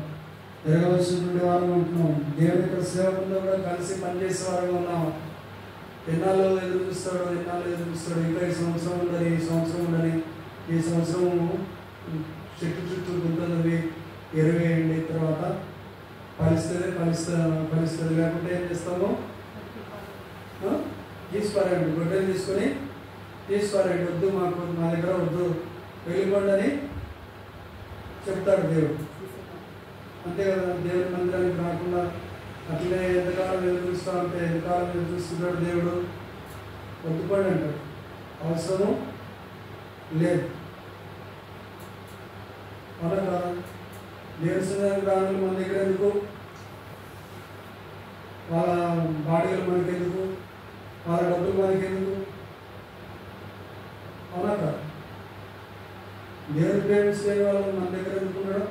తిరగవలసినటువంటి వారం ఉంటున్నాం. దేవుని యొక్క సేవకులతో కూడా కలిసి పనిచేసే వారంగా ఉన్నామా? ఎన్నాళ్ళు ఎదురు చూస్తాడు, ఇంకా ఈ సంవత్సరం ఉండని, ఈ సంవత్సరం చెట్టు చుట్టూ గుంటలు ఎరువేయండి, తర్వాత ఫలిస్తుంది. లేకుంటే ఏం చేస్తాము? తీసుకోరండి, గొడ్డలు తీసుకొని తీసుకోరండి, వద్దు మా దగ్గర వద్దు, వెళ్ళిపోండి అని చెప్తాడు దేవుడు. అంతే కదా, దేవుని మందిరానికి రాకుండా అట్లే ఎంతకాలం ఎదురు చూస్తా ఉంటే ఎంతకాలం ఎదురు చూస్తున్నాడు దేవుడు. వద్దుకోండి అంటాడు, అవసరము లేదు. అవునా కాదా? దేవుని సన్నిధానానికి రావాలి మన దగ్గర ఎందుకు? వాళ్ళ బాడీలు మనకెందుకు? వాళ్ళ డబ్బులు మనకెందుకు? అవునా కాదు? దేవుని ప్రేమిస్తే వాళ్ళు మన దగ్గర ఎందుకున్నాడు?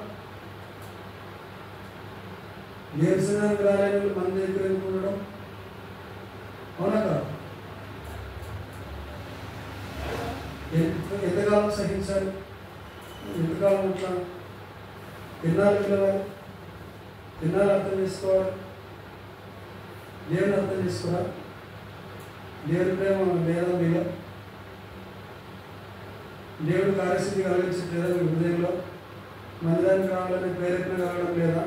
దేవుని సన్నిధానానికి రాలేని వాళ్ళు మన దగ్గర ఎందుకున్నాడు? అవునా కాదు? ఎంతకాలం సహించాలి? ఎంతకాలం అట్లా ఎన్నాళ్ళు పిలవాలి, ఎన్నాళ్ళు అర్థం చేసుకోవాలి, దేవుని అర్థం చేసుకోరా? దేవుని ప్రేమ లేదా మీలో? దేవుడు కార్యసిద్ధి కలిగించట్లేదా మీ హృదయంలో? మందిరానికి రావాలని ప్రేరేపణ కలగడం లేదా?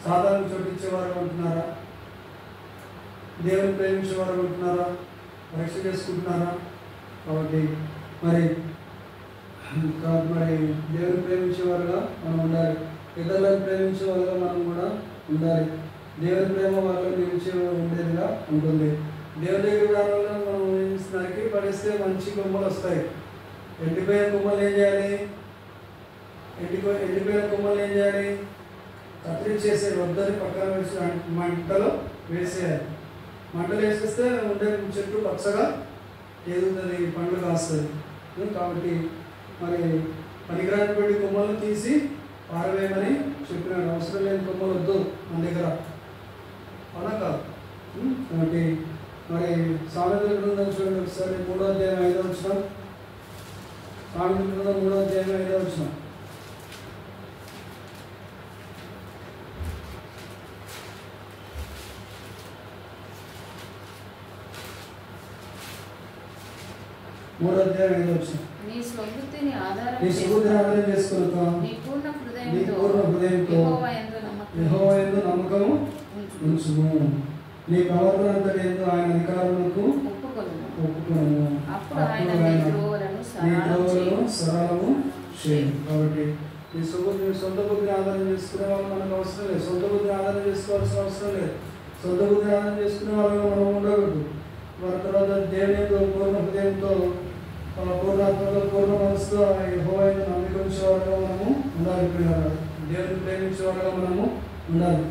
సాధారణ చోటించేవారు ఉంటున్నారా? దేవుని ప్రేమించేవారు ఉంటున్నారా? పరీక్ష చేసుకుంటున్నారా? కాబట్టి మరి దేవుని ప్రేమించేవారుగా మనం ఉండాలి, ఇతరులను ప్రేమించేవారుగా మనం కూడా ఉండాలి. దేవుని ప్రేమ వాళ్ళని నిలిచి ఉండేదిగా ఉంటుంది. దేవుని దగ్గర రావాలని మనం నరికి పడిస్తే మంచి కొమ్మలు వస్తాయి. ఎండిపోయిన కొమ్మలు ఏం చేయాలి? ఎండిపోయిన కొమ్మలు ఏం చేయాలి? కత్తిరించేసే వద్దని పక్కన వేసి మంటలో వేసేయాలి. మంటలు వేసేస్తే ఉండే చెట్టు పచ్చగా ఎదుగుతుంది, పండ్లు కాస్తుంది. కాబట్టి మరి పనికిరాని కొమ్మలను తీసి పారవేయమని చెప్పినాడు. అవసరం లేని కొమ్మలు వద్దు మన దగ్గర, అవునా కాదు? కాబట్టి మరి సామెతల గ్రంథం చూడండి ఒకసారి, 3వ అధ్యాయం 5వ వచనం. సామెతల గ్రంథం 3వ అధ్యాయం 5వ వచనం. నీ స్వబుద్ధిని ఆధారం చేసుకొనుక నీ పూర్ణ హృదయంతో యెహోవా యందు నమ్మకము ఉంచుము. నీ ప్రవర్తన అంతటి యందు ఆయన అధికారములకు ఒప్పుకొనుము. అప్పుడు ఆయన నీ త్రోవలను సరళము చేయు. కాబట్టి నీ సొంత బుద్ధిని ఆధారం చేసుకునే వాళ్ళు మనకు అవసరం లేదు. సొంత బుద్ధిని ఆధారం చేసుకోవాల్సిన అవసరం లేదు. సొంత బుద్ధిని ఆధారం చేసుకునే వాళ్ళగా మనం ఉండకూడదు. మన తర్వాత దేవునితో పూర్ణ హృదయంతో, పూర్ణాత్మతో, పూర్ణ మనసుతో యెహోవా యందు నమ్మిక ఉంచేవారుగా మనము ఉండాలి. దేవుని ప్రేమించేవారుగా మనము ఉండాలి.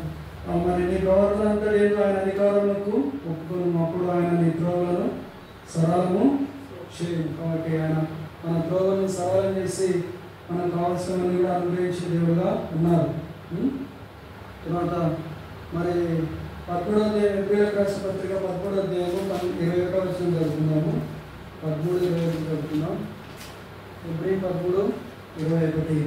మరి నీ ప్రవర్తన అంతా ఏంటో ఆయన అధికారులకు ఒప్పుకోను. అప్పుడు ఆయన నీ త్రోవలను సరళము చేయు. కాబట్టి ఆయన మన త్రోవలను సరళం చేసి మనకు కావాల్సినవన్నీ కూడా అనుగ్రహించే దేవుడుగా ఉన్నారు. తర్వాత మరి 13వ అధ్యాయం ఏప్రిల్ రాష్ట్ర పత్రిక 13వ అధ్యాయము 21వ వచనం చదువుతున్నాము. 13:21 చదువుతున్నాం. ఏప్రిల్ 13:21.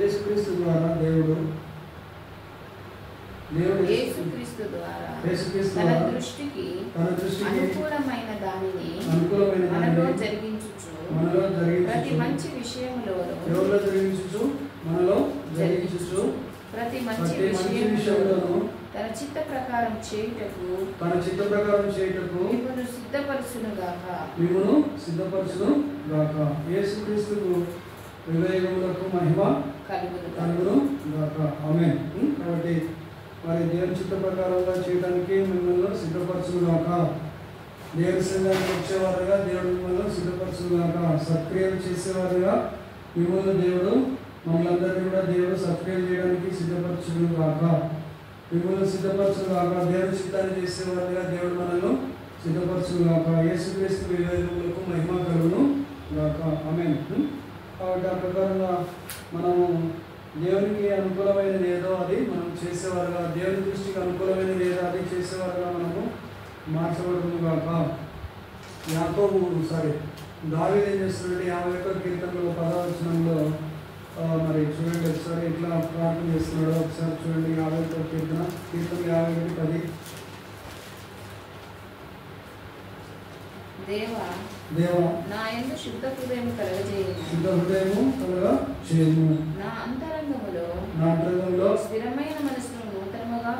యేసుక్రీస్తు ద్వారా దేవుడు తన దృష్టికి అనుకూలమైన దానిని మనలో జరిగించుచు ప్రతి మంచి విషయంలో ప్రతి మంచి విషయంలోను తన చిత్త ప్రకారం చేయుటకు మిమ్మును సిద్ధపరచును గాక. యేసుక్రీస్తుకు వివేకములకు మహిమ కలుగును గాక. ఆమేన్. కాబట్టి మరి దేవుని చిత్త ప్రకారంగా చేయడానికి మిమ్మల్ని సిద్ధపరచును గాక. దేవుని సంఘానికి వచ్చేవారుగా దేవుడు మిమ్మల్ని సిద్ధపరచును గాక. సత్క్రియలు చేసేవారుగా మిమ్మల్ని దేవుడు, మమ్మల్ని కూడా దేవుడు సత్క్రియలు చేయడానికి సిద్ధపరచును గాక. మిమ్మల్ని సిద్ధపరచును గాక. దేవుని చిత్తాన్ని చేసేవారుగా దేవుడు మనల్ని సిద్ధపరచును గాక. యేసుక్రీస్తు వివేకములకు మహిమ కలుగును గాక. ఆమేన్. కాబట్టి ఆ ప్రకారంగా మనము దేవునికి అనుకూలమైనది ఏదో అది మనం చేసేవారుగా, దేవుని దృష్టికి అనుకూలమైనది ఏదో అది చేసేవారుగా మనము మార్చబడుతుంది కాక. దావీదు ఏం చేస్తున్నాడు? 51వ కీర్తనలో 10వ వచనంలో మరి చూడండి ఒకసారి ఎట్లా ప్రార్థన చేస్తున్నాడో ఒకసారి చూడండి. 51వ కీర్తన 51:10. దేవా నా యందు శుద్ధ హృదయము కలగజేయుము. నా అంతరంగములో స్థిరమైన మనసును నూతనముగా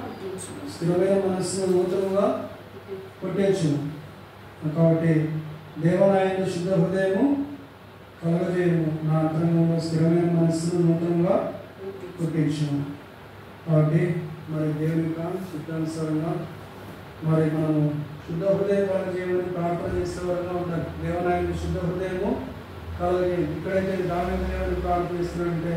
పుట్టించుము. కాబట్టి దేవా నా యందు శుద్ధ హృదయము కలగజేయుము, నా అంతరంగంలో స్థిరమైన మనస్సును నూతనంగా పుట్టించుము. కాబట్టి మరి దేవుని యొక్క చిత్తానుసారంగా మరి మనము శుద్ధ హృదయం కలగజేయమని ప్రార్థన చేసేవారుగా ఉండాలి. దేవనాయకుడు శుద్ధ హృదయము కలగజేయండి. ఇక్కడైతే దావీదు దేవుని ప్రార్థన చేస్తున్నాడంటే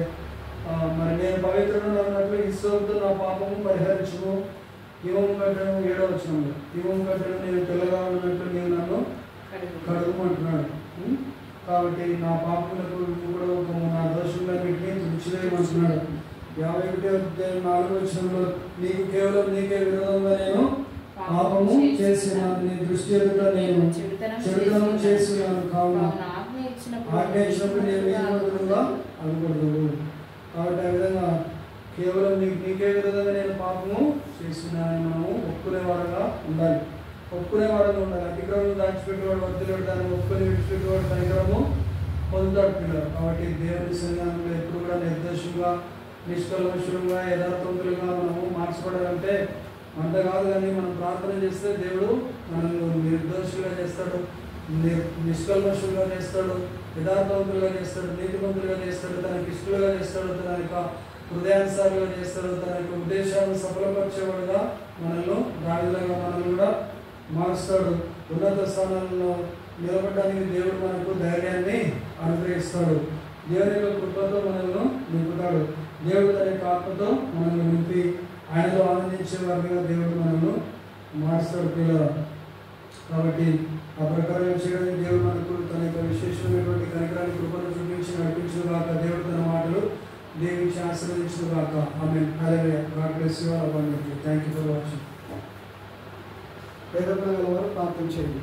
మరి నేను పవిత్రుడు అన్నట్లు హిస్సోపుతో నా పాపము పరిహరించుము. హిమము కట్టడం 7వ వచనంలో హిమము కట్టడం నేను తెల్లగా ఉన్నట్లు నేను నన్ను కడుగుమంటున్నాడు. కాబట్టి నా పాపములకు కూడా నా దోషములన్నింటినీ తుడిచివేయమంటున్నాడు. 51:4 నీకు కేవలం నీకే విరోధంగా నేను పాపము చేసినాను, నీ దృష్టి ఎదుట నేను చెడుతనం చేసినాను, కావున ఆజ్ఞ ఇచ్చినప్పుడు నేను వినబడుగా అనకూడదు. కాబట్టి ఆ విధంగా కేవలం నీకే విరోధంగా నేను పాపము చేసినాను మనము ఒప్పుకునేవారుగా ఉండాలి. అతిక్రమం దాచిపెట్టేవాడు వర్తిలేడు, దాన్ని ఒప్పుకొని విడిచిపెట్టేవాడు కనికరము పొందుతాడు పిల్లలు. కాబట్టి దేవుని సన్నిధానంలో ఎప్పుడు కూడా నిర్దోషంగా నిష్కల్మషులుగా యథార్థవంతులుగా మనము మార్చబడాలంటే అంత కాదు, కానీ మనం ప్రార్థన చేస్తే దేవుడు మనల్ని నిర్దోషులుగా చేస్తాడు, నిష్కల్మషులుగా చేస్తాడు, యథార్థవంతులుగా చేస్తాడు, నీతివంతులుగా చేస్తాడు, తనకి ఇష్టలుగా చేస్తాడు, తన యొక్క హృదయానుసారులుగా చేస్తాడు, తన యొక్క ఉద్దేశాలను సఫలపరిచేవాడుగా మనల్ని దానిలాగా మనల్ని కూడా మారుస్తాడు. ఉన్నత స్థానాల్లో నిలబడడానికి దేవుడు మనకు ధైర్యాన్ని అనుగ్రహిస్తాడు. దేవుని యొక్క కృపతో మనల్ని నింపుతాడు. దేవుడు తన యొక్క ఆత్మతో మనల్ని నింపి ఆయనలో ఆనందించే వారిగా దేవుడు మనల్ని మారుస్తాడు పిల్లలు. కాబట్టి ఆ ప్రకారం చేయడానికి దేవుడు మనకు తన యొక్క విశేషమైనటువంటి కనికరాన్ని కృపను చూపించి నడిపించిన కాక దేవుడు తన మాటలు దీవించి ఆశీర్వదించిన కాక. Amen. Hallelujah. God bless you all. Thank you for watching. వేద ప్రజల వారు ప్రార్థన చేయండి.